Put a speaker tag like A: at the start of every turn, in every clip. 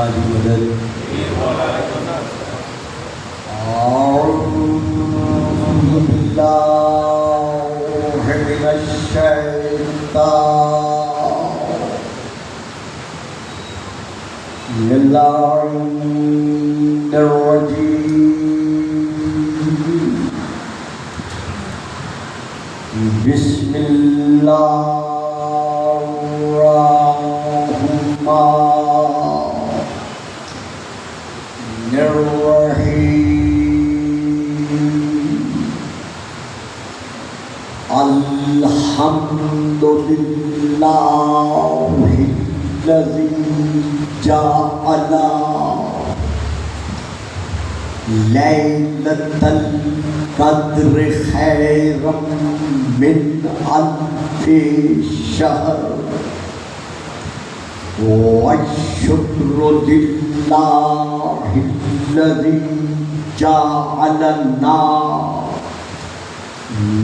A: جی مدد اعوذ باللہ من الشیطان اللعین الرجیم بسم اللہ الحمد للہ الذی جعل لیلۃ القدر خیرا من الف شہر والشکر للہ الذی جعلنا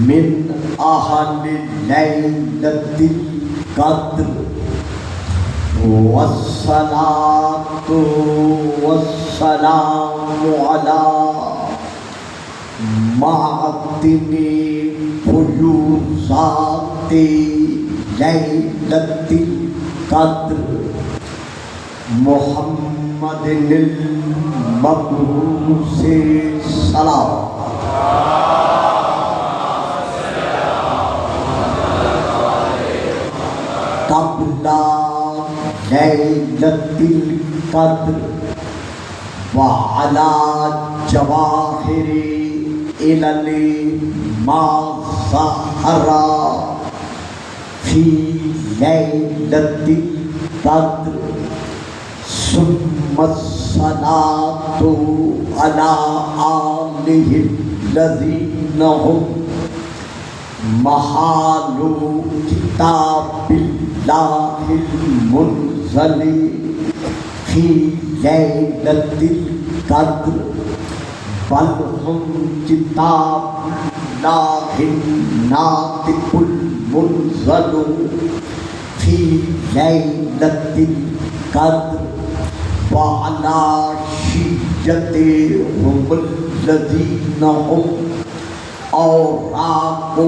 A: من اہل لیلۃ القدر والصلاۃ والسلام علی معدن فیوضات لیلۃ القدر محمد المبعوث صلی قبل لیلۃ القدر وعلی جواہر علل ما ظہر فی لیلۃ القدر ثم الصلاۃ علی آلہ الذین هم محال کتاب اللہ المنزل فی لیلۃ القدر بل ہم کتاب اللہ الناطق المنزل فی لیلۃ القدر وعلی شیعتہم الذین هم اوراق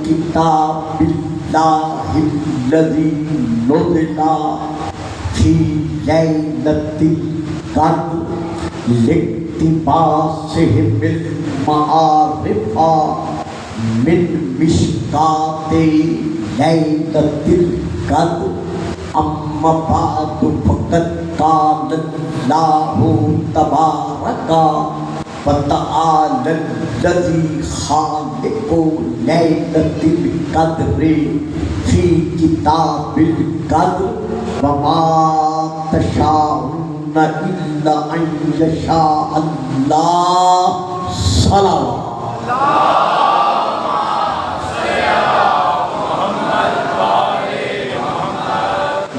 A: کتاب اللہ الذی نزل فی لیلۃ القدر لاقتباسہم المعارف من مشکات لیلۃ القدر اما بعد فقد قال اللہ تبارک وتعالی الذی خالق لیلۃ القدر فی کتاب القدر وما تشاءون الا ان یشاء اللہ صلوات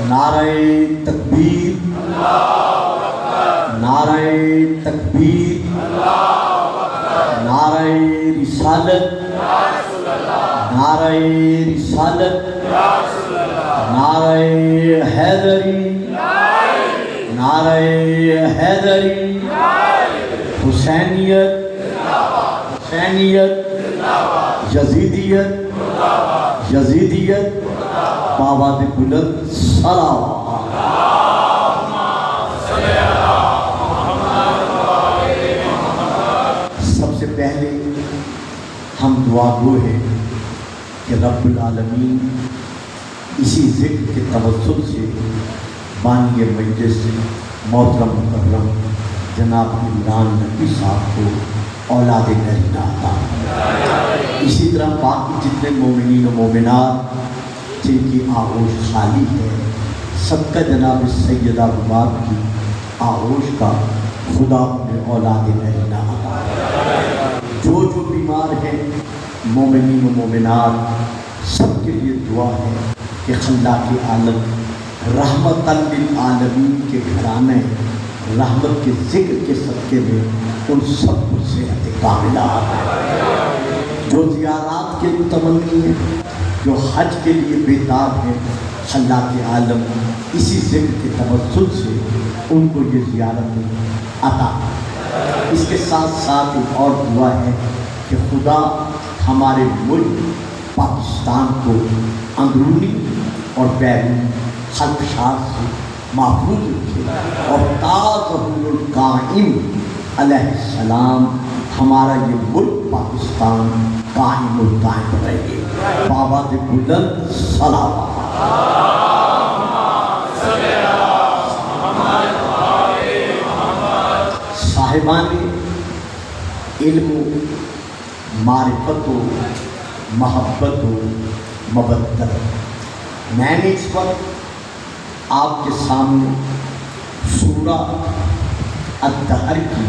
A: نعرہ تکبیر نعرہ تکبیر نعرہ رسالت نعرہ رسالت نعرہ حیدری نعرہ حیدری حسینیت حسینیت یزیدیت یزیدیت بابا بلند صلوات پہلے ہم دعا گو ہیں کہ رب العالمین اسی ذکر کے توسل سے بانی مجلس محترم مکرم جناب عمران نبی صاحب کو اولاد نرینہ عطا اسی طرح باقی جتنے مومنین و مومنات جن کی آغوش خالی ہے سب کا جناب سیدہ مبارک کی آغوش کا خدا انہیں اولاد نرینہ عطا جو بیمار ہیں مومنین و مومنات سب کے لیے دعا ہے کہ خلاق عالم رحمت للعالمین کے گھرانے رحمت کے ذکر کے صدقے میں ان سب کو صحت کاملہ جو زیارات کے متمنی ہیں جو حج کے لیے بیدار ہیں خلاق عالم اسی ذکر کے توسل سے ان کو یہ زیارت عطا۔ اس کے ساتھ ساتھ ایک اور دعا ہے کہ خدا ہمارے ملک پاکستان کو اندرونی اور بیرونی خدشات سے محفوظ رکھے، اور تا ظہور القائم علیہ السلام ہمارا یہ ملک پاکستان قائم القائم رہے۔ بابا دے بلند صلوات۔ صاحبان علم و معرفت و محبت و مودت، میں نے اس وقت آپ کے سامنے سورہ الدہر کی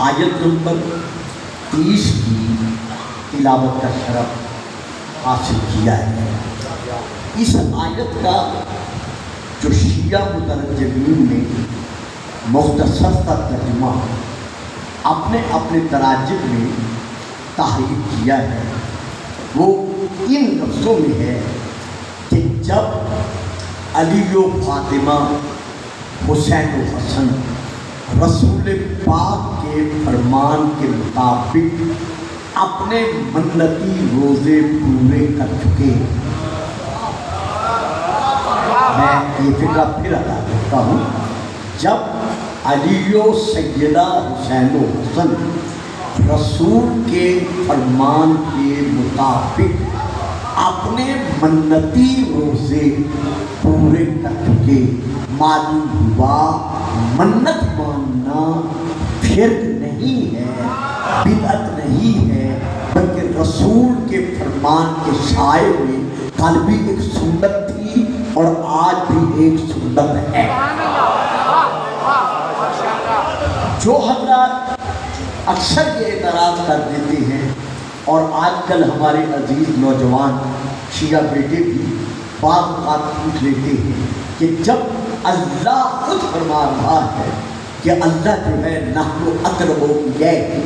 A: آیت نمبر 30 کی تلاوت کا شرف حاصل کیا ہے۔ اس آیت کا جو شیعہ مترجمین نے مختصر کا ترجمہ اپنے اپنے تراجم میں تحریر کیا ہے، وہ ان لفظوں میں ہے کہ جب علی و فاطمہ، حسین و حسن رسول پاک کے فرمان کے مطابق اپنے منتی روزے پورے کر چکے، میں یہ فکرہ پھر ادا کرتا ہوں، جب علی و سیدہ حسین و حسن رسول کے فرمان کے مطابق اپنے منتی روزے پورے کر چکے، معلوم ہوا منت ماننا شرک نہیں ہے، بدعت نہیں ہے، بلکہ رسول کے فرمان کے سائے میں کل بھی ایک سنت تھی اور آج بھی ایک سنت ہے۔ جو حضرات اکثر یہ اعتراض کر دیتے ہیں، اور آج کل ہمارے عزیز نوجوان شیعہ بیٹے بھی بعض اوقات پوچھ لیتے ہیں کہ جب اللہ خود فرما رہا ہے کہ اللہ جو ہے نحن اقرب الیہ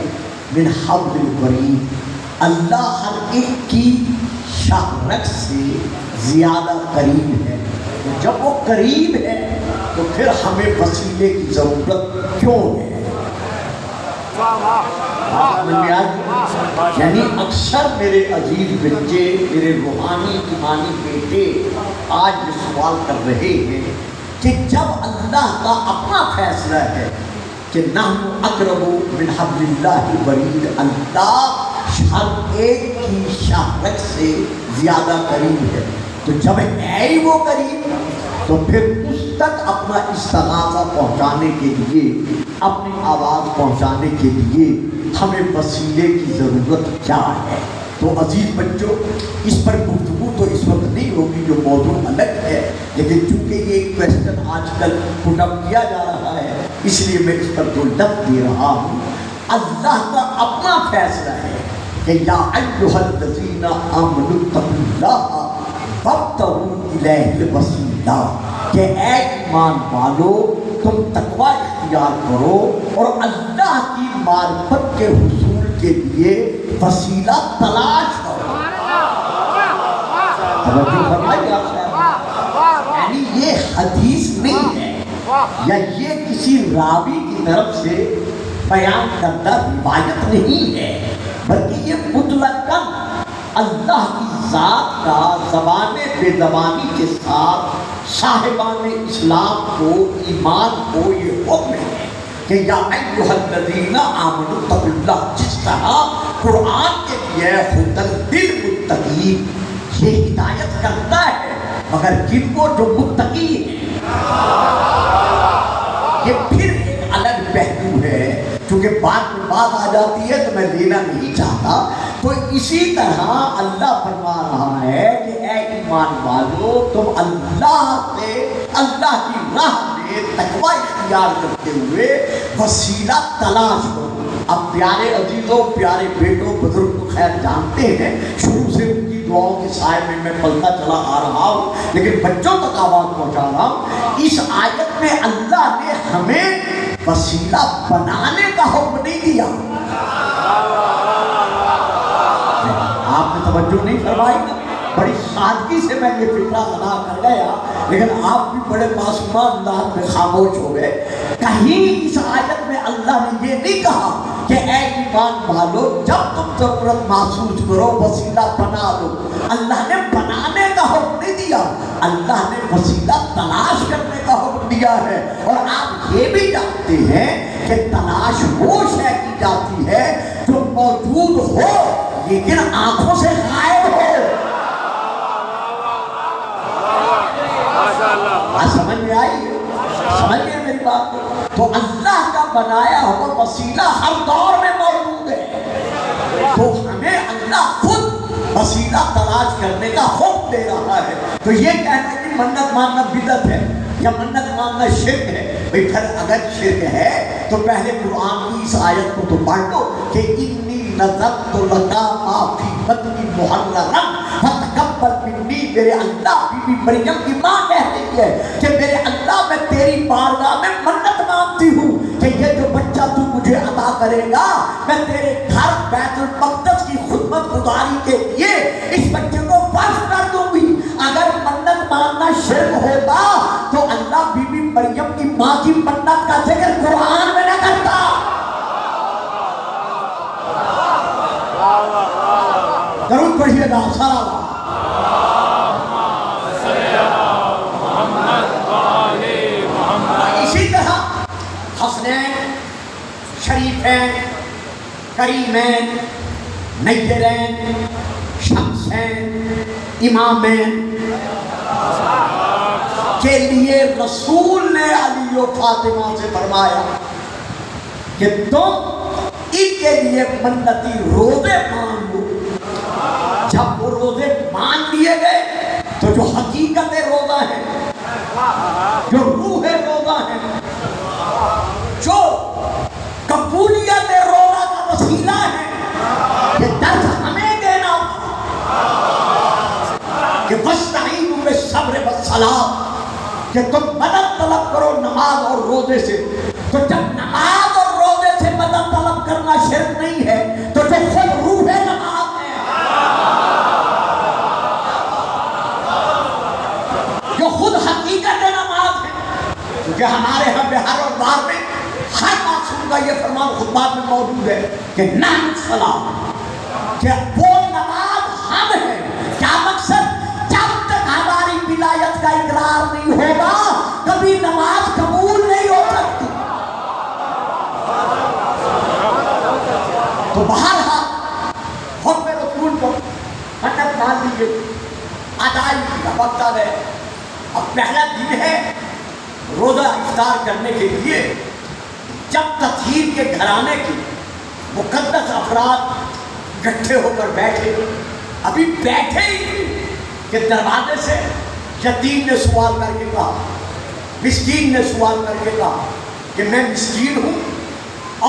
A: من حبل الورید، اللہ ہر ایک کی شاہ رگ سے زیادہ قریب ہے، تو جب وہ قریب ہے تو پھر ہمیں وسیلے کی ضرورت کیوں ہے؟ یعنی اکثر میرے عزیز بچے، میرے روحانی ایمانی بیٹے آج یہ سوال کر رہے ہیں کہ جب اللہ کا اپنا فیصلہ ہے کہ نحن اقرب من حبل اللہ الورید، اللہ ہر ایک کی شاہ رگ سے زیادہ قریب ہے، تو جب ہے ہی وہ قریب تو پھر اس تک اپنا استغاثہ پہنچانے کے لیے، اپنی آواز پہنچانے کے لیے ہمیں وسیلے کی ضرورت کیا ہے؟ تو عزیز بچوں، اس پر گفتگو تو اس وقت نہیں ہوگی، جو موضوع الگ ہے، لیکن چونکہ یہ کویسچن آج کل پٹ اپ کیا جا رہا ہے، اس لیے میں اس پر دو لفظ دے رہا ہوں۔ اللہ کا اپنا فیصلہ ہے کہ یا ایھا الذین آمنوا اتقوا اللہ وابتغوا الیہ الوسیلہ، کہ اے ایمان والو تم تقوی اختیار کرو اور اللہ کی معرفت کے حصول کے لیے وسیلہ تلاش کرو۔ توجہ فرمائیے آپ صاحب، یعنی یہ حدیث نہیں ہے یا یہ کسی راوی کی طرف سے بیان کردہ روایت نہیں ہے، بلکہ یہ مطلقاً اللہ کی ذات کا زبان بے زبانی کے ساتھ صاحبان اسلام کو، ایمان کو یہ حکم ہے کہ یا ایھا الذین آمنوا اتقوا اللہ، جس طرح قرآن کے لیے ھدی للمتقین یہ ہدایت کرتا ہے، مگر کن کو؟ جو متقی ہیں۔ یہ پھر ایک الگ پہلو ہے، چونکہ بات آ جاتی ہے تو میں لینا نہیں چاہتا۔ تو اسی طرح اللہ فرما رہا ہے کہ اے ایمان والو تم اللہ سے، اللہ کی راہ میں تقوی اختیار کرتے ہوئے وسیلہ تلاش کرو۔ اب پیارے عزیزوں، پیارے بیٹوں، بزرگ تو خیر جانتے ہیں، شروع سے ان کی دعاؤں کے سائے میں پلتا چلا آ رہا ہوں، لیکن بچوں تک آواز پہنچا رہا ہوں۔ اس آیت میں اللہ نے ہمیں وسیلہ بنانے کا حکم نہیں دیا۔ آپ نے توجہ نہیں فرمائی نا؟ بڑی سادگی سے میں یہ فکرہ ادا کر گیا، لیکن آپ بھی بڑے معصومانہ انداز میں خاموش ہو گئے۔ کہیں اس آیت میں اللہ نے یہ نہیں کہا کہ اے ایمان والو جب تم ضرورت محسوس کرو وسیلہ بنا لو۔ اللہ نے بنانے کا حکم نہیں دیا، اللہ نے وسیلہ تلاش کرنے کا حکم دیا ہے۔ اور آپ یہ بھی جانتے ہیں کہ تلاش وہ شے کی جاتی ہے جو موجود ہو لیکن آنکھوں سے غائب ہو۔ سمجھ میں آئی؟ سمجھ گئے میری بات کو؟ تو اللہ کا بنایا ہوا وسیلہ ہر دور میں موجود ہے، تو ہمیں اللہ خود وسیلہ تلاش کرنے کا حکم دے رہا ہے۔ تو یہ کہنا کہ منت ماننا بدعت ہے یا منت ماننا شرک ہے، بھئی پھر اگر شرک ہے تو پہلے قرآن کی اس آیت کو تو پڑھ لو کہ انی نذرت لک ما فی بطنی محررا فتقبل منی۔ میرے اللہ بی بی مریم کی ماں کہہ رہی ہے کہ میرے اللہ میں تیری بارگاہ میں منت مانتی ہوں کہ یہ جو بچہ تو مجھے عطا کرے گا میں تیرے گھر بیت المقدس کی خدمت گزاری کے لیے اس بچے کو وقف کر دوں گی۔ اگر منت ماننا شرک ہوتا تو اللہ بی بی مریم کی ماں کی منت کا ذکر قرآن میں نہ کرتا۔ درود پڑھیے گا سارا۔ اسی طرح حسنین، شریفین، کریمین، نیرین، شمسین، امامین کے لیے رسول نے علی و فاطمہ سے فرمایا کہ تم ان کے لیے منتی روزے مان لو۔ جب وہ روزے مان لیے گئے تو جو حقیقت روزہ ہے، جو روح روزہ ہے، جو قبولیت روزہ کا وسیلہ ہے، یہ درس ہمیں دینا کہ وَاسْتَعِینُوا بِالصَّبْرِ وَالصَّلَاةِ، کہ تم مدد طلب کرو نماز اور روزے سے۔ تو جب نماز اور روزے سے مدد طلب کرنا شرک نہیں ہے تو جو خود روح نماز ہے، جو خود حقیقت نماز ہے، کیونکہ ہمارے ہاں بہار اور بار میں ہر معصوم کا یہ فرمان خطبات میں موجود ہے کہ نحن الصلاۃ، کہ وہ نماز ہم ہیں۔ کیا مقصد؟ جب تک ہماری ولایت کا اقرار نہیں ہوگا کبھی نماز قبول نہیں ہو سکتی۔ تو بہرحال حکم رسول کو منت مان لیجیے، ادائیگی کا وقت آ گیا۔ اب پہلا دن ہے روزہ افطار کرنے کے لیے، جب تطہیر کے گھرانے کے مقدس افراد اکٹھے ہو کر بیٹھے، ابھی بیٹھے ہی تھے کہ دروازے سے یتیم نے سوال کر کے کہا، مسکین نے سوال کر کے کہا کہ میں مسکین ہوں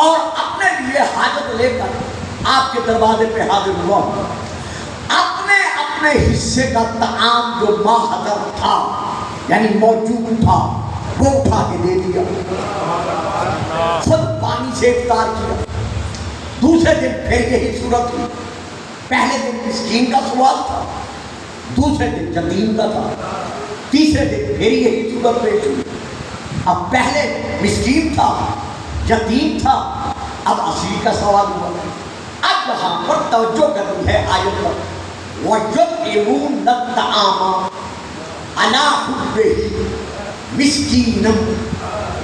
A: اور اپنے لیے حاجت لے کر آپ کے دروازے پہ حاضر ہوا ہوں۔ اپنے حصے کا طعام جو ماحضر تھا یعنی موجود تھا وہ اٹھا کے دے دیا، خود پانی سے افطار کیا۔ دوسرے دن پھر یہی صورت ہوئی۔ پہلے دن مسکین کا سوال تھا، دوسرے دن یتیم کا تھا، تیسرے دن پھر یہی صورت پیش ہوئی۔ اب پہلے مسکین تھا، یتیم تھا، اب اسیر کا سوال ہوا۔ اب یہاں پر توجہ کرنی ہے آیت پر، وَيُطْعِمُونَ الطَّعَامَ عَلَىٰ حُبِّهِ مِسْكِینًا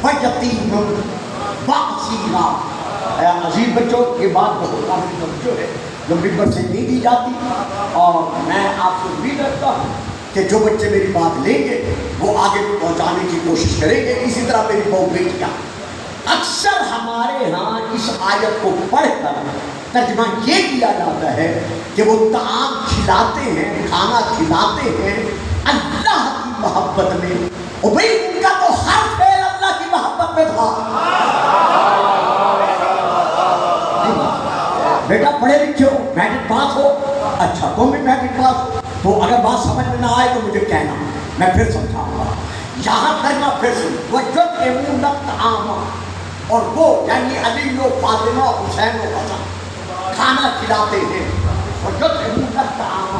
A: وَیَتِیمًا وَاسِیرًا۔ عزیز بچوں، یہ بات بہت قابل توجہ ہے جو ممبر سے نہیں دی جاتی، اور میں آپ سے امید رکھتا ہوں کہ جو بچے میری بات لیں گے وہ آگے پہنچانے کی کوشش کریں گے۔ اسی طرح میری بہو بیٹیاں، اکثر ہمارے ہاں اس آیت کو پڑھ کر ترجمہ یہ کیا جاتا ہے کہ وہ طعام کھلاتے ہیں، کھانا کھلاتے ہیں اللہ کی محبت میں۔ اور بھئی ان کا تو ہر فعل اللہ کی محبت میں تھا۔ بیٹا پڑھے لکھے ہو، میٹرک پاس ہو، اچھا تم بھی میٹرک پاس ہو، تو اگر بات سمجھ میں نہ آئے تو مجھے کہنا، میں پھر سمجھاؤں گا۔ یہاں ترجمہ پھر سن، وَيُطْعِمُونَ الطَّعَامَ، اور وہ یعنی علی و فاطمہ، حسین و حسن کھانا کھلاتے ہیں۔ وَيُطْعِمُونَ الطَّعَامَ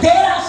A: 13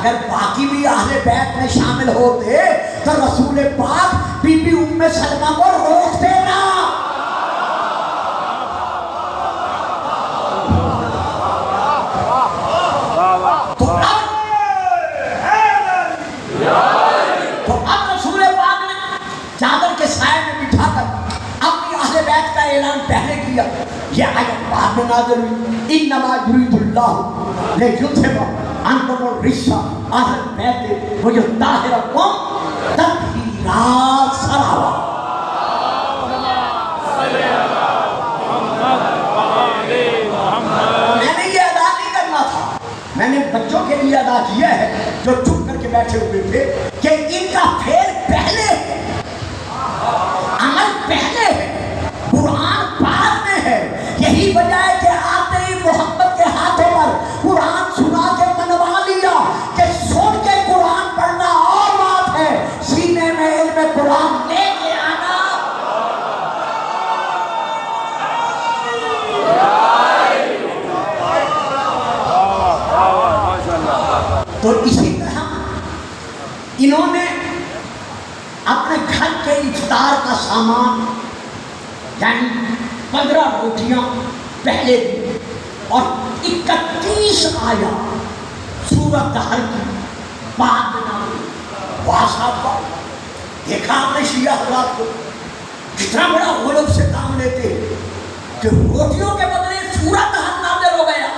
A: اگر باقی بھی اہل بیت میں شامل ہوتے تو رسول پاک بی بی ام سلمہ کو روکتے نا. تو اب رسول پاک نے چادر کے سائے میں بٹھا کر اپنی اہل بیت کا اعلان پہلے کیا. یہ آیت بعد میں نازل ہوئی. انما یرید اللہ لیذھب عنکم الرجس اہل بیت ویطہرکم تطہیرا. صلوات میں نے یہ ادا نہیں کرنا تھا, میں نے بچوں کے لیے ادا کیا ہے جو چپ کر کے بیٹھے ہوئے تھے کہ ان کا پھیر پہلے ہے, عمل پہلے ہے, قرآن بعد میں ہے. یہی وجہ ہے کہ آتے ہی محمد کے ہاتھوں پر قرآن سنا کے منوا لیا کہ سن کے قرآن پڑھنا اور بات ہے, سینے میں علم قرآن لے کے آنا. تو اسی طرح انہوں نے اپنے گھر کے افطار کا سامان یعنی 15 روٹیاں پہلے دی اور 31 آیات سورۃ دہر کی بعد میں نازل. واصحاب کا دیکھا آپ نے شیعہ حضرات کو کتنا بڑا غلب سے کام لیتے کہ روٹیوں کے بدلے سورۃ دہر نازل ہو گیا.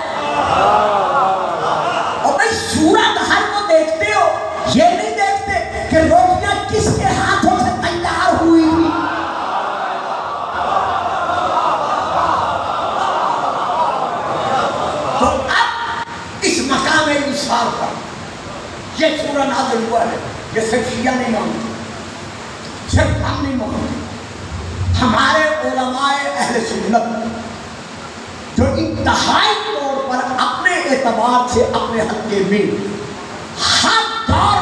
A: اور بھائی سورۃ دہر کو دیکھتے ہو, یہ نہیں دیکھتے کہ روٹیاں کس کے ہاتھوں سے تیار ہوئی تھی. تو اب اس مقام انصار پر یہ سورہ نازل ہوا ہے. یہ صرف شیعہ نہیں مانتے, صرف ہم نہیں مانتے, ہمارے علماء اہل سنت جو انتہائی طور پر اپنے اعتبار سے اپنے حلقے میں ہر دور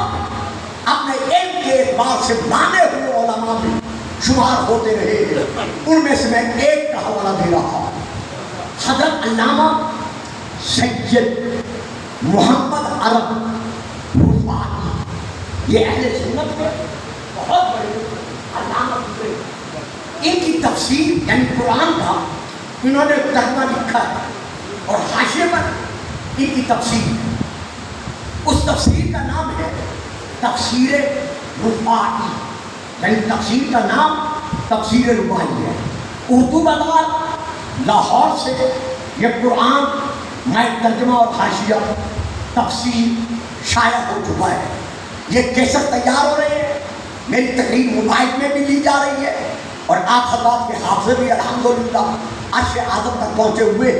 A: اپنے علم کے اعتبار سے مانے ہوئے علماء میں شمار ہوتے رہے. ان میں سے میں ایک کا حوالہ دے رہا ہوں. حضرت علامہ سید محمد عرب رفاعی, یہ اہل سنت کے بہت بڑے علامہ ہوئے. ان کی تفسیر یعنی قرآن کا انہوں نے ترجمہ لکھا ہے اور حاشیے پر ان کی تفسیر, اس تفسیر کا نام ہے تفسیر رفاعی, یعنی تفسیر کا نام تفسیر رفاعی ہے. اردو بازار لاہور سے یہ قرآن میں ترجمہ اور حاشیہ تفسیر شائع ہو چکا ہے. یہ کیسٹ تیار ہو رہے ہیں, میری تقریر موبائل میں بھی لی جا رہی ہے اور آپ حضرات کے حافظے بھی الحمدللہ عرش اعظم تک پہنچے ہوئے.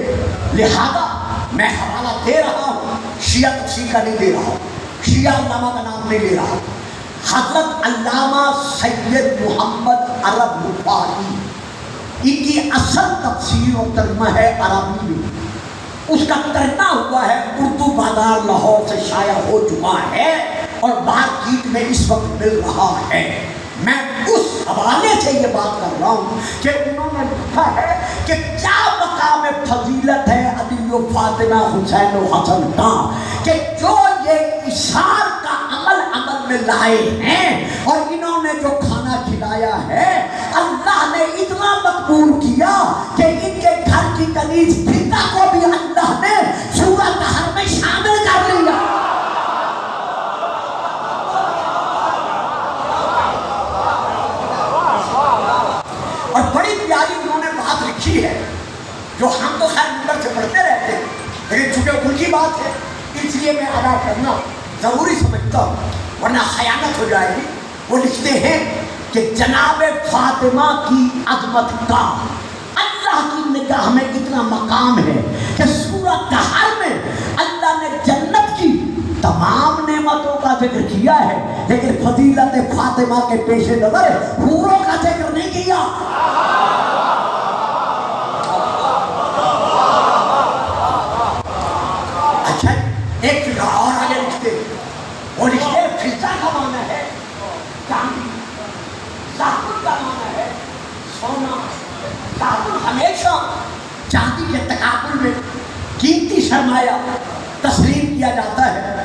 A: لہذا میں حوالہ دے رہا ہوں, شیعہ تفسیر کا نہیں دے رہا ہوں, شیعہ علامہ کا نام نہیں لے رہا ہوں. حضرت علامہ سید محمد عرب رفاعی, ان کی اصل تفسیر اور ترجمہ ہے عربی میں, اس کا ترجمہ ہوا ہے اردو بازار لاہور سے شائع ہو چکا ہے اور مارکیٹ میں اس وقت مل رہا ہے. میں اس حوالے سے یہ بات کر رہا ہوں کہ انہوں نے لکھا ہے کہ کیا مقام فضیلت ہے علی و فاطمہ حسین و حسن کا, کہ جو یہ اشار کا عمل میں لائے ہیں اور انہوں نے جو کھانا کھلایا ہے اللہ نے اتنا مقبول کیا کہ ان کے گھر کی کنیز فضہ کو بھی اللہ نے سورۃ دہر میں شامل کر لیا. اور بڑی پیاری انہوں نے بات لکھی ہے جو ہم تو خیر ممبر سے پڑھتے رہتے ہیں, لیکن چونکہ ان کی بات ہے اس لیے میں ادا کرنا ضروری سمجھتا ہوں ورنہ خیانت ہو جائے گی. وہ لکھتے ہیں کہ جناب فاطمہ کی عظمت کا اللہ کی نگاہ میں اتنا مقام ہے کہ سورۃ دہر میں اللہ نے جنت کی تمام نعمتوں کا ذکر کیا ہے لیکن فضیلت فاطمہ کے پیش نظر حوروں کا ذکر نہیں کیا. اچھا ایک جگہ اور آگے لکھتے, وہ لکھتے فضہ کا معنی ہے چاندی, زعفران کا معنی ہے سونا. زعفران ہمیشہ چاندی کے تقابل میں قیمتی سرمایہ تسلیم کیا جاتا ہے,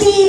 A: 3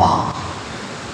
A: 5,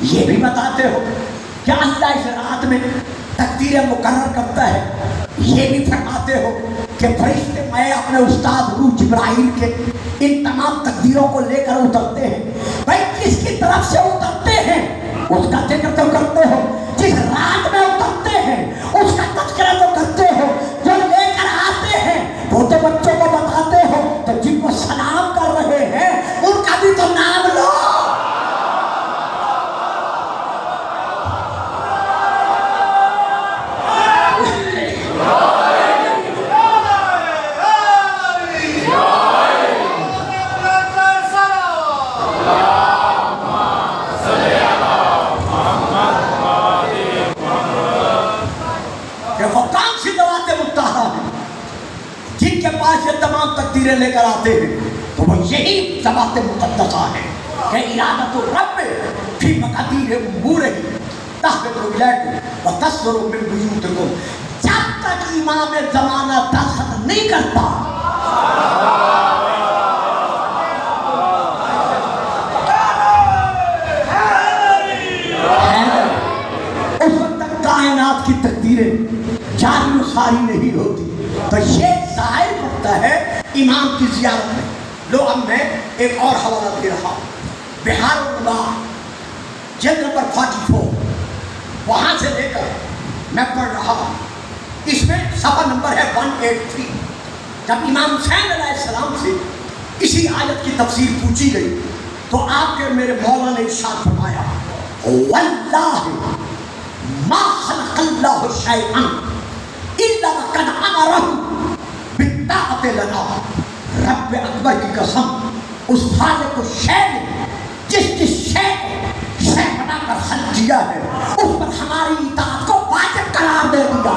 A: یہ بھی بتاتے ہو کہ اللہ اس رات میں تقدیریں مقرر کرتا ہے. یہ بھی فرماتے ہو کہ فرشتے میں اپنے استاد روح جبرائیل کے ان تمام تقدیروں کو لے کر اترتے ہیں. بھائی کس کی طرف سے اترتے ہیں اس کا ذکر تو کرتے ہو. جس رات میں اترتے ہیں اس کا تذکرہ تو کرتے ہو. جو لے کر آتے ہیں وہ تو بچوں کو بتاتے ہو. تو جن کو سلام کر رہے ہیں ان کا بھی تو نام لو. جن کے پاس یہ تمام تقدیریں لے کر آتے ہیں تو وہ یہی ذوات مقدسہ ہے کہ ارادۃ الرب فی مقادیر امورہ تحبط الیکم وتصدر من بیوتکم. جب تک امام زمانہ دستخط نہیں کرتا اس وقت تک کائنات کی تقدیریں جاری و ساری نہیں ہوتی. تو یہ ظاہر کرتا ہے امام کی زیارت میں. لو اب میں ایک اور حوالہ دے رہا ہوں. بہار العلوم جلد نمبر 44 وہاں سے لے کر میں پڑھ رہا ہوں. اس میں صفحہ نمبر ہے 183. جب امام حسین علیہ السلام سے اسی آیت کی تفسیر پوچھی گئی تو آپ کے میرے مولا نے ارشاد فرمایا واللہ ما خلق اللہ شیئا الا وقد امرہ بالطاعۃ لنا. رب اکبر کی قسم اس خالق الشیء نے جس شے کو شے بنا کر خلق کیا ہے اس پر ہماری اطاعت کو واجب قرار دے دیا.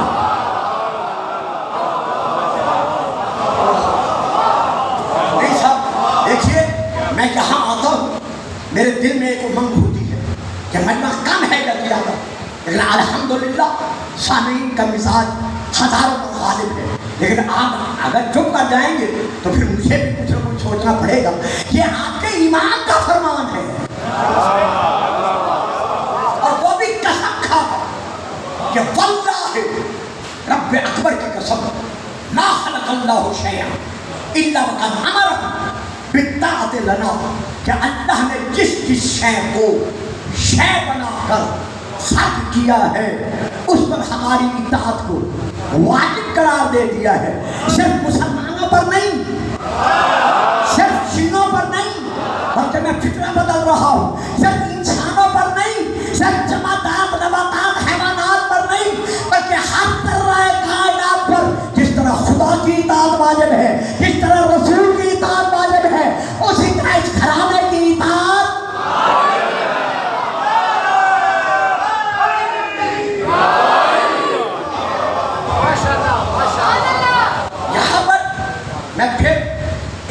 A: نہیں صاحب دیکھیے میں یہاں آتا ہوں میرے دل میں ایک امنگ ہوتی ہے کہ مجمع کم ہے یا زیادہ, لیکن الحمدللہ سامعین کا مزاج ہزاروں پر غالب ہے. لیکن آپ اگر چپ کر جائیں گے تو پھر مجھے بھی کچھ نہ کچھ سوچنا پڑے گا. یہ آپ کے امام کا فرمان ہے اور وہ بھی قسم کھا کہ واللہ رب اکبر کی قسم ما خلق اللہ شیئا الا وقد امرہ بالطاعۃ لنا. کہ اللہ نے جس شے کو شے بنا کر خلق کیا ہے اس پر ہماری اطاعت کو واجب قرار دے دیا ہے. صرف مسلمانوں پر نہیں, صرف شیعوں پر نہیں, بلکہ میں فطرہ بدل رہا ہوں. صرف انسانوں پر نہیں, صرف جمادات نباتات حیوانات پر نہیں, بلکہ ہر ذرہ کائنات پر. جس طرح خدا کی اطاعت واجب ہے, جس طرح رسول کی اطاعت واجب ہے, اسی طرح اس گھرانے کی اطاعت میں پھر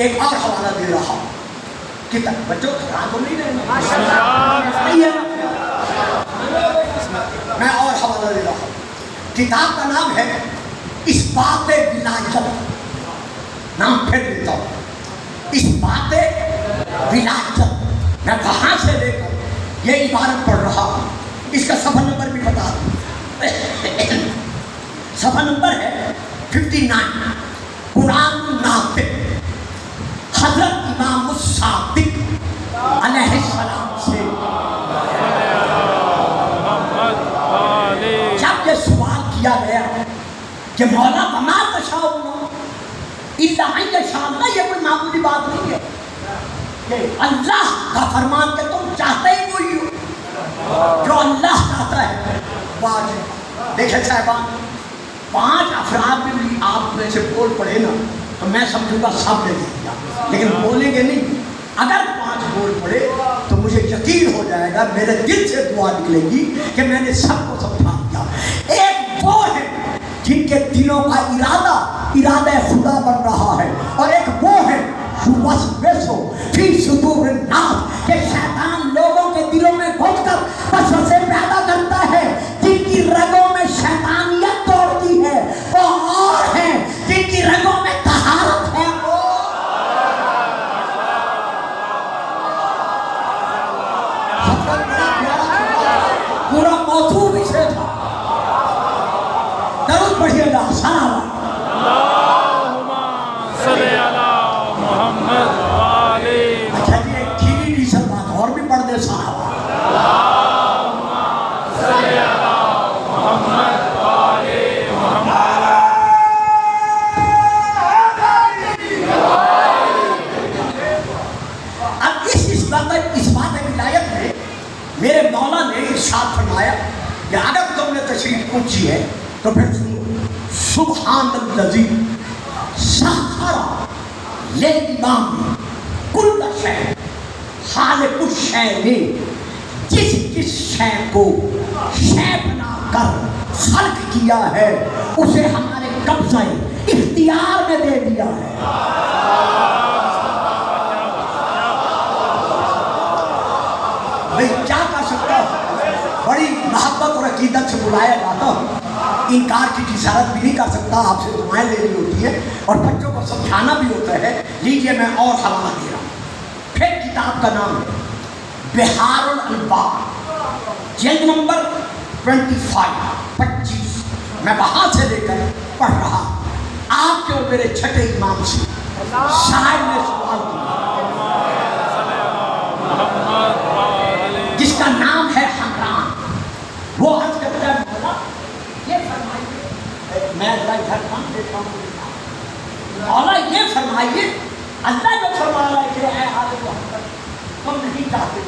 A: ایک اور حوالہ دے رہا ہوں. بچوں خراب تو نہیں رہے میں اور حوالہ دے رہا ہوں. کتاب کا نام ہے اثبات ولایت. نام پھر دیتا ہوں اثبات ولایت. میں کہاں سے لے کر یہ عبارت پڑھ رہا ہوں اس کا صفحہ نمبر بھی بتا دوں. صفحہ نمبر ہے 59. قرآن ناطق حضرت امام الصادق علیہ السلام سے جب یہ سوال کیا گیا کہ مولا وما تشاءون الا ان یشاء اللہ, یہ کوئی معمولی بات نہیں ہے کہ اللہ کا فرمان کہ تم چاہتے ہی وہی ہو جو اللہ چاہتا ہے. دیکھیں صاحبان 5 افراد بھی آپ میں سے بول پڑے نا تو میں سمجھوں گا سب نے دیا, لیکن بولیں گے نہیں. اگر 5 بول پڑے تو مجھے یقین ہو جائے گا, میرے دل سے دعا نکلے گی کہ میں نے سب کو سمجھا دیا. ایک وہ ہے جن کے دلوں کا ارادہ خدا بن رہا ہے, اور ایک وہ ہے فی صدور الناس کہ شیطان لوگوں کے دلوں میں گھس کر وسوسے پیدا کرتا ہے. جن کی رگوں میں شیطانیت دوڑتی ہے وہ اور ہیں جن کی رگوں میں طہارت ہے. سبحان الذی سخر للامام کل شے، خالق الشے نے جس جس شے کو شے بنا کر خلق کیا ہے اسے ہمارے قبضہ اختیار میں دے دیا ہے۔ بھئی کیا کر سکتا ہوں، بڑی محبت اور عقیدت سے بلایا جاتا ہوں، انکار کی جسارت بھی نہیں کر سکتا، آپ سے دعائیں لینی ہوتی ہے اور بچوں کو سمجھانا بھی ہوتا ہے۔ لیجئے میں اور حوالہ دے رہا ہوں۔ پھر کتاب کا نام ہے بحار الانوار، جلد نمبر 25، میں وہاں سے لے کر پڑھ رہا۔ آپ کے اور میرے چھٹے امام سے شاعر نے سوال کیا جس کا نام ہے حمران۔ وہ عرض کرتا ہے مولا یہ فرمائیے، میں ادھر کام دیکھتا ہوں، مولا یہ فرمائیے اللہ جو فرما رہا ہے کہ اے آل محمد تم نہیں چاہتے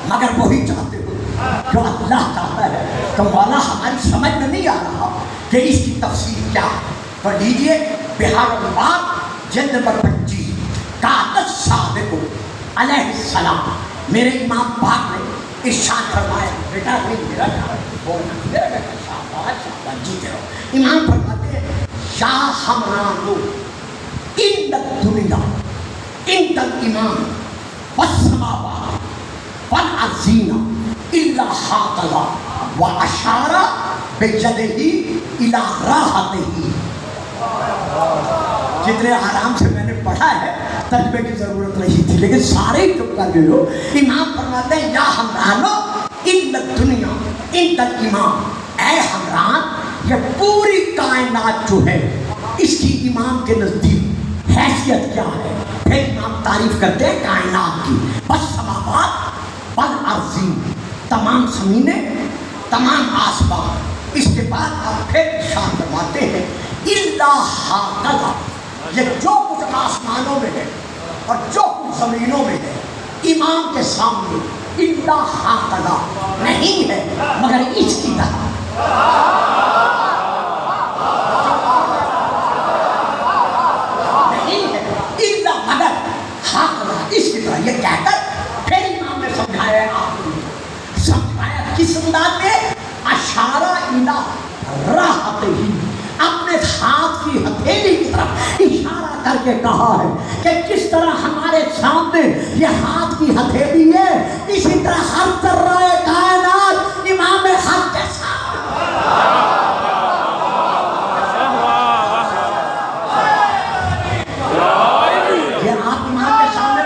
A: مگر وہی چاہتے ہو جو اللہ چاہتا ہے، تو مولا ہماری سمجھ میں نہیں آ رہا کہ اس کی تفسیر کیا ہے۔ تو لیجئے بحار الانوار جلد نمبر 25، کاتب صادق علیہ السلام، میرے امام پاک نے ارشاد فرمایا، بیٹا نہیں میرا میرا بیٹا شاباش شاباش جیتے رہو۔ امام فرماتے ہیں یا حمرانو ان الدنیا ان الامام والسماوات والارضین الا ہاکذا واشار بیدہ الی راحتہ۔ جتنے آرام سے میں نے پڑھا ہے ترجمے کی ضرورت نہیں تھی، لیکن سارے ہی چپ کر گئے ہو۔ امام فرماتے ہیں یا حمرانو ان الدنیا ان الامام، اے حمران یہ پوری کائنات جو ہے اس کی امام کے نزدیک حیثیت کیا ہے۔ پھر امام تعریف کرتے ہیں کائنات کی، بس سماوات والارضین، تمام زمینیں تمام آسمان۔ اس کے بعد آپ پھر ارشاد فرماتے ہیں الا ہاکذا، یہ جو کچھ آسمانوں میں ہے اور جو کچھ زمینوں میں ہے امام کے سامنے الا ہاکذا نہیں ہے مگر اس کی طرح۔ نہیں ہے الا مگر ہاکذا اس کی طرح، یہ کہہ کر پھر امام نے سمجھایا ہے، آپ نے سمجھایا کس انداز میں، اشارہ الی راحتہ، اپنے ہاتھ کی ہتھیلی کی طرف اشارہ کر کے کہا ہے کہ جس طرح ہمارے سامنے یہ ہاتھ کی ہتھیلی ہے اسی طرح ہر ذرہ کائنات امام حق کے سامنے۔ یہ آپ امام کے سامنے،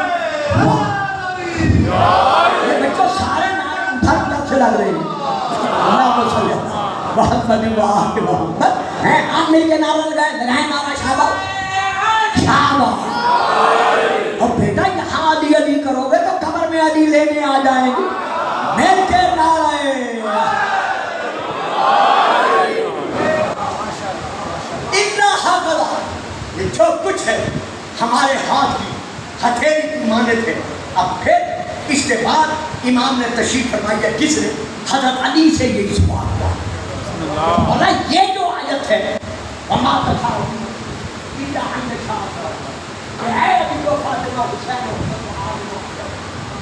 A: یہ بچوں سارے نعرے ادھر ادھر سے لگ رہے ہیں، اللہ صلی اللہ بہت بڑی بات ہے محبت ہے۔ آپ مل کے نعرہ لگائیں نعرہ شاباش شاباش۔ اور بیٹا یہاں علی علی کرو گے تو قبر میں علی لینے آ جائیں گے، مل کے نعرہ۔ اتنا حق، یہ جو کچھ ہے ہمارے ہاتھ کی ہتھیلی کی مانند ہے۔ اب پھر اس کے بعد امام نے تشریف فرمائی ہے، کس نے؟ حضرت علی سے یہ سوال ہوا، مولا یہ جو آیت ہے وما تشاءون الا ان یشاء اللہ، کہ اے ابی و فاطمہ حسین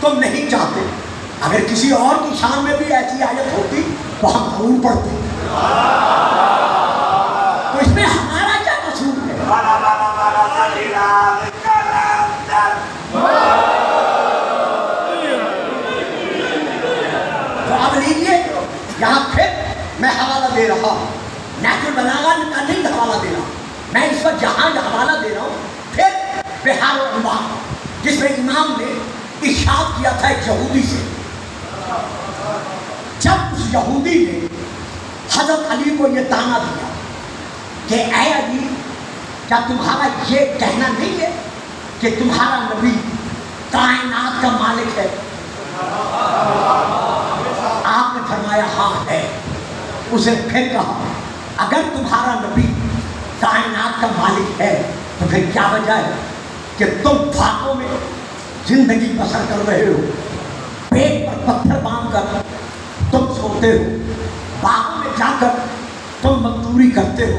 A: تم نہیں چاہتے، اگر کسی اور کی شان میں بھی ایسی آیت ہوتی تو ہم ضرور پڑھتے، تو اس میں ہمارا کیا قصور ہے؟ تو اب لیجیے یہاں پھر میں حوالہ دے رہا ہوں، نہج البلاغہ کا نہیں حوالہ دے رہا ہوں، میں اس وقت جہاں حوالہ دے رہا ہوں پھر بحار الانوار، جس میں امام نے ارشاد کیا تھا ایک یہودی سے، جب اس یہودی نے حضرت علی کو یہ تانا دیا کہ اے علی کیا تمہارا یہ کہنا نہیں ہے کہ تمہارا نبی کائنات کا مالک ہے؟ آپ نے فرمایا ہاں ہے۔ اسے پھر کہا اگر تمہارا نبی کائنات کا مالک ہے تو پھر کیا وجہ ہے کہ تم باغوں میں زندگی بسر کر رہے ہو، پیٹ پر پتھر باندھ کر تم سوتے ہو، باغوں میں جا کر تم مزدوری کرتے ہو،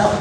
A: 10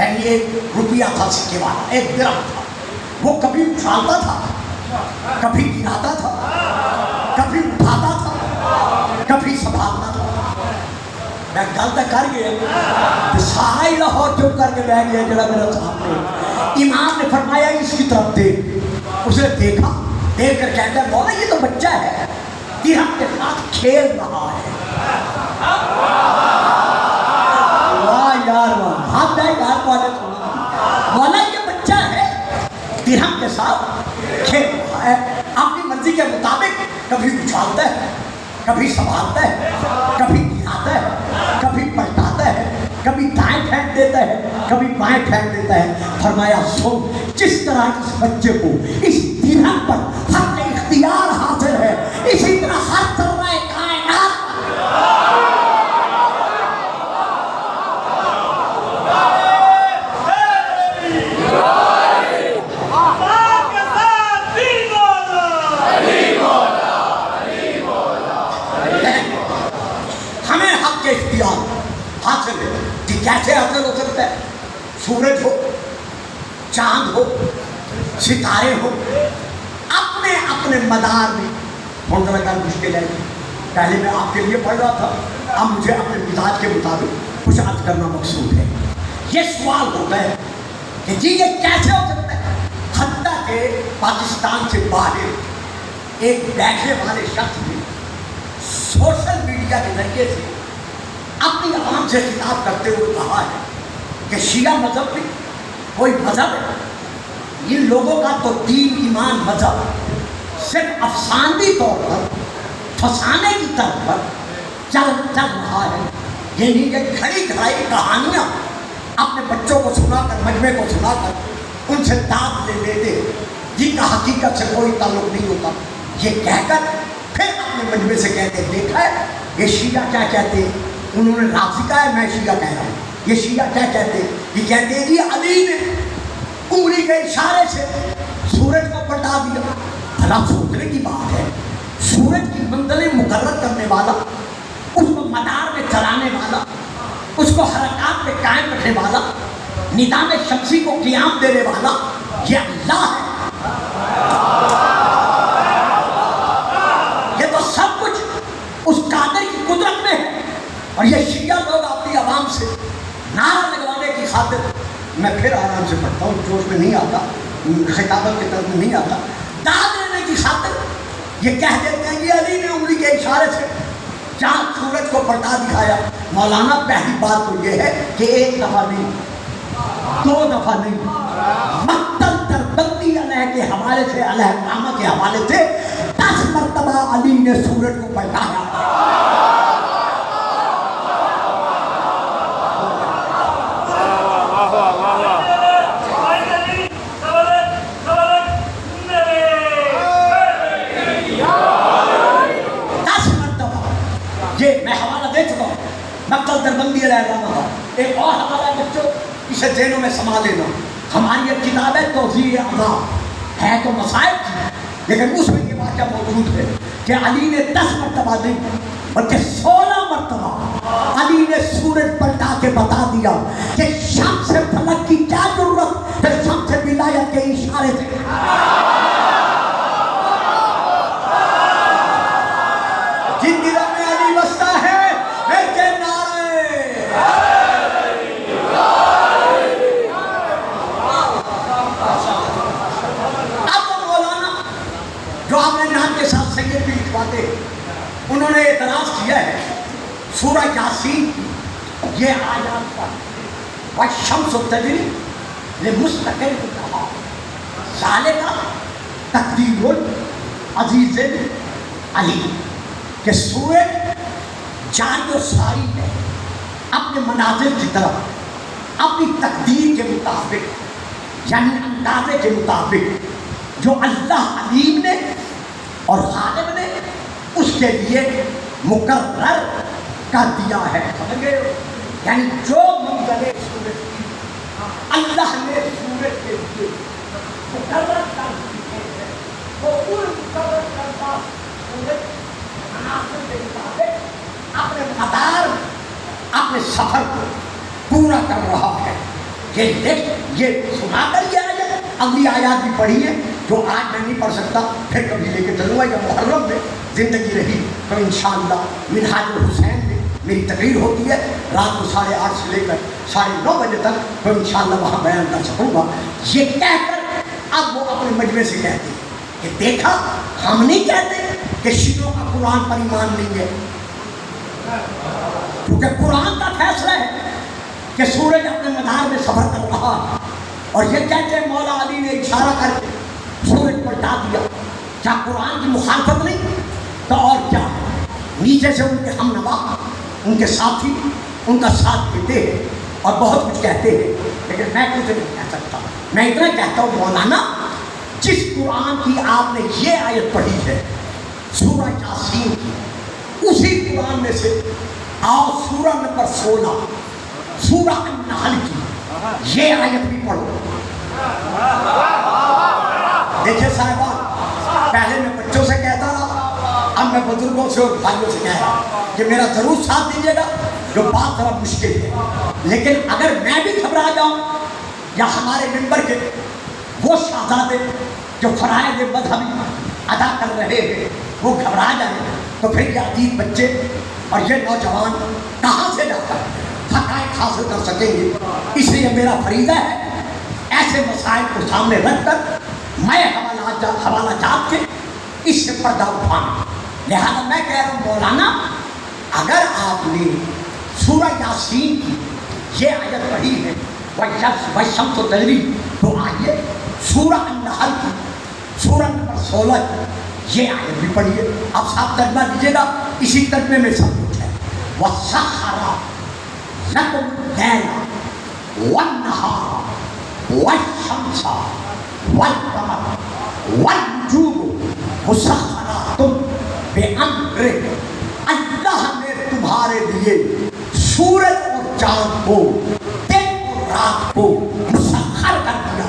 A: یعنی ایک روپیہ تھا سکے والا، ایک درہم تھا، وہ کبھی اچھالتا تھا، کبھی گراتا تھا، کبھی اٹھاتا تھا، کبھی سنبھالتا تھا۔ میں گل تو کر گیا، سارا ہی لاہور چپ کر کے بیٹھ گیا جڑا میرا سامنے۔ امام نے فرمایا اس کی طرف دیکھ، اس نے دیکھا، دیکھ کر کہتا ہے مولا یہ تو بچہ ہے، درہم کے ساتھ کھیل رہا ہے۔ واہ یار واہ، ہاتھ ہے یار والے سنا، مولا یہ بچہ ہے درہم کے ساتھ کھیل رہا ہے، اپنی مرضی کے مطابق کبھی اچھالتا ہے، کبھی سنبھالتا ہے، کبھی گراتا ہے، کبھی پلٹاتا ہے، کبھی دائیں پھینک دیتا ہے، کبھی بائیں پھینک دیتا ہے۔ فرمایا سن، جس طرح اس بچے کو اس درہم پر حق اختیار حاصل ہے، اسی طرح ہر ذرہ کائنات اختیار حاصل ہے۔ کہ کیسے حاصل ہو سکتا ہے؟ سورج ہو، چاند ہو، ستارے ہو، اپنے اپنے مدار میں ہونے لگا مشکل ہے۔ پہلے میں آپ کے لیے پڑھ رہا تھا، اب مجھے اپنے مزاج کے مطابق کچھ عرض کرنا مقصود ہے۔ یہ سوال ہوتا ہے کہ جی یہ کیسے ہو سکتا ہے؟ حتیٰ کہ پاکستان سے باہر ایک بیٹھنے والے شخص نے سوشل میڈیا کے ذریعے سے اپنی عوام سے خطاب کرتے ہوئے کہا ہے کہ شیعہ مذہب بھی کوئی مذہب ہے، ان لوگوں کا تو دین ایمان مذہب صرف افسانوی طور پر فسانے کی طرف پر چل رہا ہے۔ یعنی یہ گھڑی گھڑائی کہانیاں اپنے بچوں کو سنا کر، مجمع کو سنا کر ان سے داد لے لیتے، جن کا حقیقت سے کوئی تعلق نہیں ہوتا، یہ کہہ کر پھر اپنے مجمع سے کہتے دیکھا ہے یہ شیعہ کیا کہتے ہیں۔ انہوں نے رافضی کہا ہے، میں شیعہ کہہ رہا ہوں۔ یہ شیعہ کیا کہتے ہیں؟ یہ کہتے ہیں جی علی نے انگلی کے اشارے سے سورج کو پلٹا دیا۔ بھلا سوچنے کی بات ہے، سورج کی منزلیں مقرر کرنے والا، اس کو مدار میں چلانے والا، اس کو حرکات میں قائم رکھنے والا، نظام شمسی کو قیام دینے والا یہ اللہ ہے۔ یہ تو سب کچھ اس قادر کی قدرت میں ہے۔ اور یہ شیعہ لوگ اپنی عوام سے نعرہ لگوانے کی خاطر، میں پھر آرام سے پڑھتا ہوں، جوش میں نہیں آتا، خطابت کی طرف میں نہیں آتا، داد لینے کی خاطر یہ کہہ دیتے ہیں کہ علی نے انگلی کے اشارے سے چاند سورج کو پلٹا دکھایا۔ مولانا پہلی بات تو یہ ہے کہ ایک دفعہ نہیں، دو دفعہ نہیں، مقتل دربندی علیہ کے حوالے سے، علیہ الرحمہ کے حوالے سے 10 مرتبہ علی نے سورج کو پلٹایا۔ یہ میں حوالہ دے چکا ہوں، مقتل دربندی علیہ الرحمہ کا۔ ایک اور حوالہ ہے بچوں، اسے ذہنوں میں سما لینا۔ ہماری ایک کتاب ہے توضیح عذاب، ہے تو مصائب کی، لیکن اس میں یہ واقعہ موجود ہے کہ علی نے 10 مرتبہ نہیں بلکہ 16 مرتبہ علی نے سورج پلٹا کے بتا دیا کہ شمس سے فلک کی کیا ضرورت، پھر شمس سے ولایت کے اشارے سے۔ جن دلوں میں علی بستا ہے کے نعرے، اب مولانا جو آپ نے نام کے ساتھ سید بھی لکھواتے، انہوں نے اعتراض کیا ہے سورہ یاسین یہ آیات کا والشمس تجری لمستقر لها ذالک تقدیر العزیز العلیم، کہ سورج جاری و ساری ہے اپنے مناظر کی طرف اپنی تقدیر کے مطابق، یعنی اندازے کے مطابق جو اللہ علیم نے اور غالب نے اس کے لیے مقرر کر دیا ہے۔ سمجھ گئے ہو؟ یعنی جو منزلیں سورج کی اللہ نے سورج کے لیے مقرر کر دی ہے، وہ ان مقرر کردہ سورج مناظر کے مطابق اپنے مدار، اپنے سفر کو پورا کر رہا ہے۔ یہ سنا کر یہ آیت اگلی آیات بھی پڑھی ہے جو آج میں نہیں پڑھ سکتا، پھر کبھی لے کے چلوں گا. یا محرم میں زندگی رہی تو انشاءاللہ منہاج الحسین میں میری تقریر ہوتی ہے رات کو 8:30 سے لے کر 9:30 بجے تک، تو انشاءاللہ وہاں بیان کر سکوں گا. یہ کہہ کر اب وہ اپنے مجمع سے کہتے ہیں کہ دیکھا ہم نہیں کہتے کہ شیعوں کا قرآن پر ایمان نہیں ہے، کیونکہ قرآن کا فیصلہ ہے کہ سورج اپنے مدار میں سفر کر رہا ہے، اور یہ کہتے ہیں مولا علی نے اشارہ کر کے سورج پلٹا دیا. کیا قرآن کی مخالفت نہیں؟ تو اور کیا ہے؟ نیچے سے ان کے ہم نوا، ان کے ساتھی ان کا ساتھ دیتے ہیں اور بہت کچھ کہتے ہیں، لیکن میں کچھ نہیں کہہ سکتا. میں اتنا کہتا ہوں مولانا، جس قرآن کی آپ نے یہ آیت پڑھی ہے سورہ یاسین کی، اسی قرآن میں سے آؤ سورہ نمبر 16 سورہ النحل کی یہ آیت بھی پڑھو. دیکھیں صاحبان، پہلے میں بچوں سے کہتا رہا، اب میں بزرگوں سے اور بھائیوں سے کہہ رہا کہ میرا ضرور ساتھ دیجیے گا. جو بات ذرا مشکل ہے، لیکن اگر میں بھی گھبرا جاؤں یا ہمارے ممبر کے وہ شہزادے جو فرائض مذہبی ادا کر رہے ہیں وہ گھبرا جائیں، تو پھر یہ عزیز بچے اور یہ نوجوان کہاں سے جا کر حقائق حاصل کر سکیں گے؟ اس لیے میرا فریضہ ہے ایسے مسائل کو سامنے رکھ کر میں حوالہ جات کے اس سے پردہ اٹھانا. لہذا میں کہہ رہا ہوں مولانا، اگر آپ نے سورہ یاسین کی یہ آیت پڑھی ہے وَالشَّمْسُ تَجْرِی، تو آئیے سورہ النحل کی سورہ نمبر 16 یہ آیت بھی پڑھیے. اب صاحب ترجمہ دیجیے گا، اسی ترجمے میں سب کچھ ہے. وَسَخَّرَ لَكُمُ اللَّيْلَ وَالنَّهَارَ وَالشَّمْسَ وَالْقَمَرَ وَالنُّجُومُ مُسَخَّرَاتٌ بِأَمْرِهِ، اللہ نے تمہارے لیے سورج اور چاند کو دن اور رات کو مسخر کر دیا.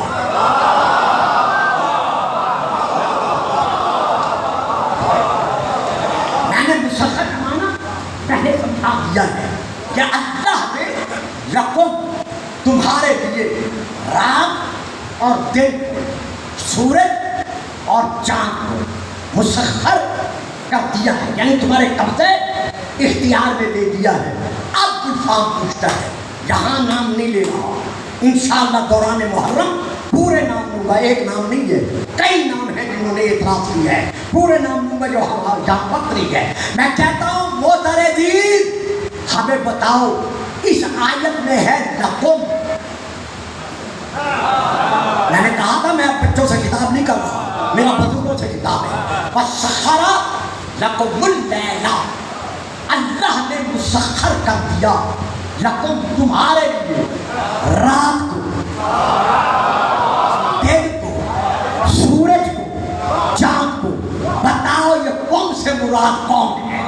A: میں نے مسخر کا معنی پہلے سمجھا دیا ہے کہ اللہ نے لکم تمہارے لیے رات اور دن، سورج اور چاند کو مسخر کر دیا ہے، یعنی تمہارے قبضے اختیار میں دے دیا ہے. اب انسان پوچھتا ہے، یہاں نام نہیں لے رہا، انشاءاللہ دوران محرم پورے نام لوں گا، ایک نام نہیں ہے، کئی نام ہیں جنہوں نے اعتراض کیا ہے، پورے نام لوں گا جو یہاں وقت نہیں ہے. میں کہتا ہوں محترمین، ہمیں بتاؤ اس آیت میں ہے لکم. میں نے کہا تھا میں بچوں سے کتاب نہیں کر رہا، میرا بزرگوں سے کتاب ہے. وَسَخَّرَ لَكُمُ اللَّيْلَ، اللہ نے مسخر کر دیا لکم تمہارے لیے رات کو، دن کو، سورج کو، چاند کو. بتاؤ یہ کون سے مراد کون ہے؟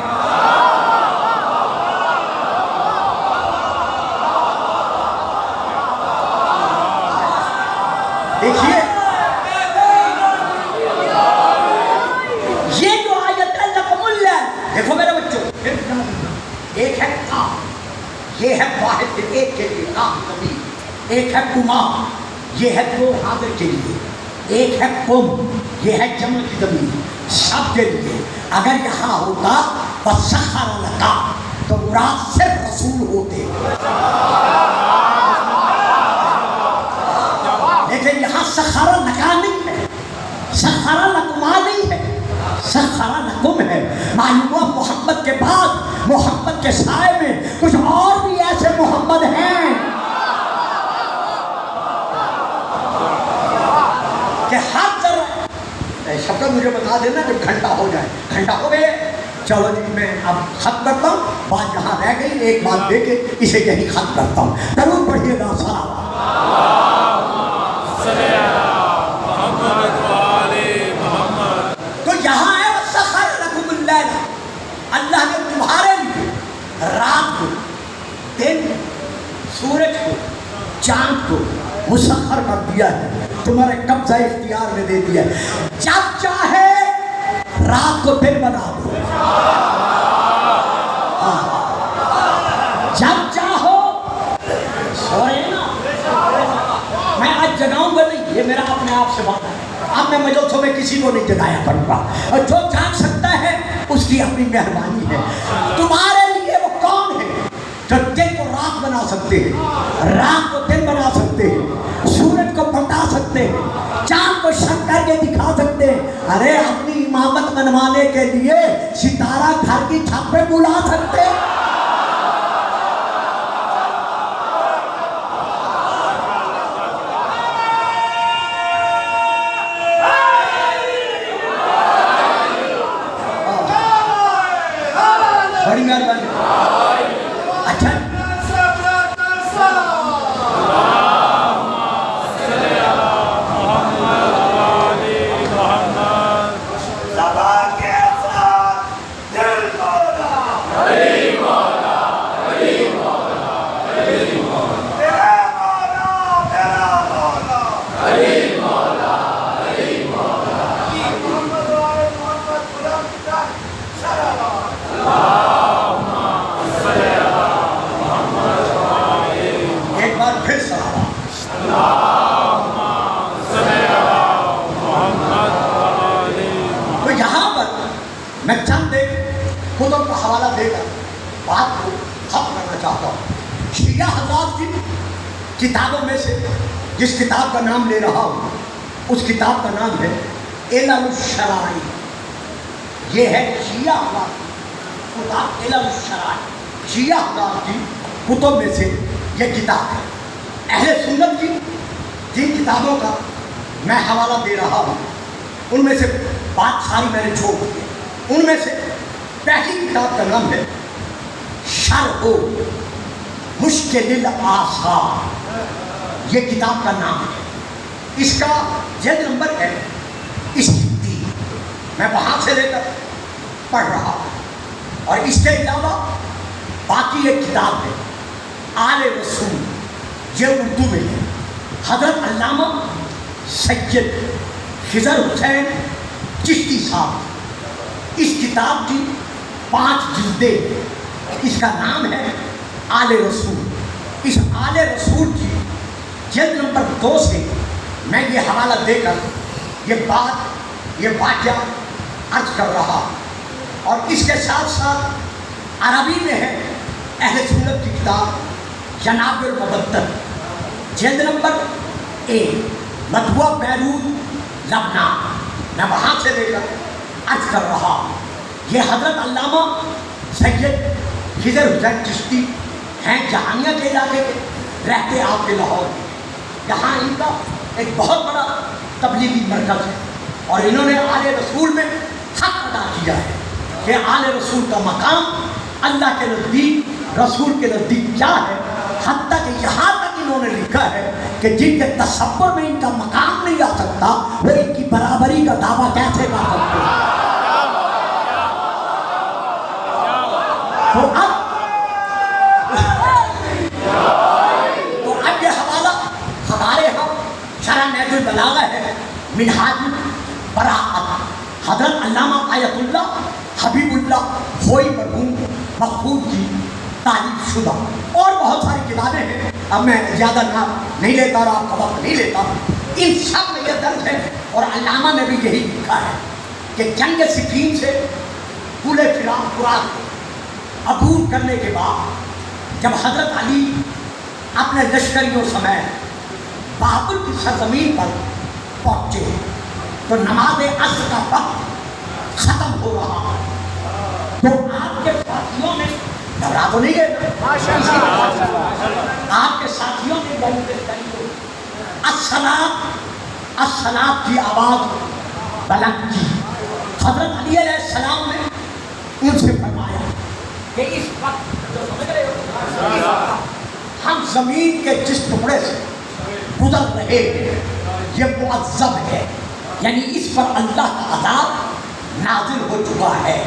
A: دیکھیے یہ جو آیت ہے لکم اللیل، دیکھو میرے بچوں، ایک ہے کاف، یہ ہے واحد ایک کے لیے کاف کبھی، ایک ہے کما، یہ ہے دو حاضر کے لیے، ایک ہے قم، یہ ہے جمع کی ضمیر سب کے لیے. اگر یہاں ہوتا وَسَخَّرَ لَكَ تو مراد صرف رسول ہوتے، لیکن یہاں سخر لکا نہیں ہے، سخر لکما نہیں ہے، سخر لکم ہے. معلوم ہوا محمد کے بعد محمد کے سائے میں کچھ اور بھی ایسے محمد ہیں کہ ہر طرح شکل مجھے بتا دینا جب گھنٹہ ہو جائے. گھنٹہ ہو گئے، چلو جی میں اب ختم کرتا ہوں. بات جہاں رہ گئی ایک بات دے کے اسے یہی ختم کرتا ہوں. ضرور پڑھیے گا سلام. تو یہاں ہے وَسَخَّرَ لَكُمُ اللَّيْلَ، اللہ نے تمہارے لیے رات کو، دن، سورج کو، چاند کو مسخر کر دیا ہے، تمہارے قبضہ اختیار میں دے دیا ہے. جب چاہے رات کو دن بنا دو، جب چاہو سوئے نا یہ میرا اپنے آپ سے وعدہ ہے، اب میں مجلسوں میں کسی کو نہیں جگایا کروں گا، اور جو جان سکتا ہے اس کی اپنی مہربانی ہے۔ تمہارے لیے وہ کون ہے جو دن کو رات بنا سکتے ہیں، رات کو دن بنا سکتے ہیں، سورج کو پلٹا سکتے ہیں، چاند کو شک کر کے دکھا سکتے ہیں؟ ارے اپنی امامت منوانے کے لیے ستارہ گھر کی چھت پہ بلا سکتے ہیں۔ بڑی مہربانی۔ اچھا میں چند ایک کتب کا حوالہ دے کر بات کو ختم کرنا چاہتا ہوں۔ شیعہ حضرات کی کتابوں میں سے جس کتاب کا نام لے رہا ہوں اس کتاب کا نام ہے علل الشرائع۔ یہ ہے شیعہ حضرات کی کتاب علل الشرائع، شیعہ حضرات کی کتب میں سے یہ کتاب ہے۔ اہل سنت کی جن کتابوں کا میں حوالہ دے رہا ہوں ان میں سے بات ساری میں نے چھوڑ دی ہے۔ ان میں سے پہلی کتاب کا نام ہے شرح مشکل الآثار، یہ کتاب کا نام ہے۔ اس کا جلد نمبر ہے 31، میں وہاں سے لے کر پڑھ رہا ہوں۔ اور اس کے علاوہ باقی ایک کتاب ہے آل رسول، یہ اردو میں ہے، حضرت علامہ سید خضر حسین چشتی صاحب، اس کتاب کی 5 جلدیں، اس کا نام ہے آل رسول۔ اس آل رسول کی جلد نمبر 2 سے میں یہ حوالہ دے کر یہ واقعہ عرض کر رہا، اور اس کے ساتھ ساتھ عربی میں ہے اہل سنت کی کتاب جناب المبتر، جلد نمبر 1، مطبوعہ بیروت لبنان، میں وہاں سے لے کر عرض کر رہا ہوں۔ یہ حضرت علامہ سید خضر حسین چشتی ہیں، جہانیہ کے علاقے کے، رہتے آپ کے لاہور میں۔ یہاں ان کا ایک بہت بڑا تبلیغی مرکز ہے، اور انہوں نے آل رسول میں حق ادا کیا ہے کہ آل رسول کا مقام اللہ کے نزدیک، رسول کے نزدیک کیا ہے، حتیٰ کہ یہاں تک انہوں نے لکھا ہے کہ جن کے تصور میں ان کا مقام نہیں آ سکتا وہ ان کی برابری کا دعویٰ کیسے کر سکتے ہیں۔ تو اب یہ حوالہ ہمارے ہاں شرح نہج البلاغہ ہے، منہاج البراءۃ، حضرت علامہ آیت اللہ حبیب اللہ ہوئی مرحوم مقبول کی تعریف شدہ، اور بہت ساری کتابیں ہیں، اب میں زیادہ نام نہیں لیتا اور آپ کا وقت نہیں لیتا۔ ان سب میں یہ درج ہے، اور علامہ نے بھی یہی لکھا ہے کہ جنگ صفین سے پورے فرات کو عبور کرنے کے بعد جب حضرت علی اپنے لشکریوں سمیت بابل کی سرزمین پر پہنچے تو نماز عصر کا وقت ختم ہو رہا، تو آپ کے ساتھیوں نے گھبرا تو نہیں گئے، آپ کے ساتھیوں نے بہت الصلاۃ کی آواز بلند کی۔ حضرت علی علیہ السلام نے ان سے فرمایا کہ اس وقت جو سمجھ رہے ہو، ہم زمین کے جس ٹکڑے سے گزر رہے ہیں یہ معذب ہے، یعنی اس پر اللہ کا عذاب نازل ہو چکا ہے،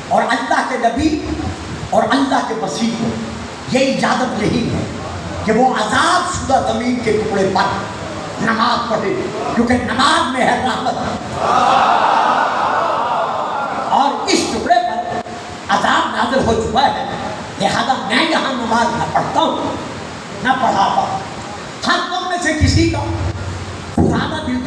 A: اور اللہ کے نبی اور اللہ کے مسیح کو یہ اجازت نہیں ہے کہ وہ عذاب شدہ زمین کے ٹکڑے پر نماز پڑھے، کیونکہ نماز میں ہے رحمت، اور اس ٹکڑے پر عذاب نازل ہو چکا ہے، لہذا میں یہاں نماز نہ پڑھتا ہوں نہ پڑھاتا ہوں۔ ہر تم میں سے کسی کا پرانا دل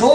B: 2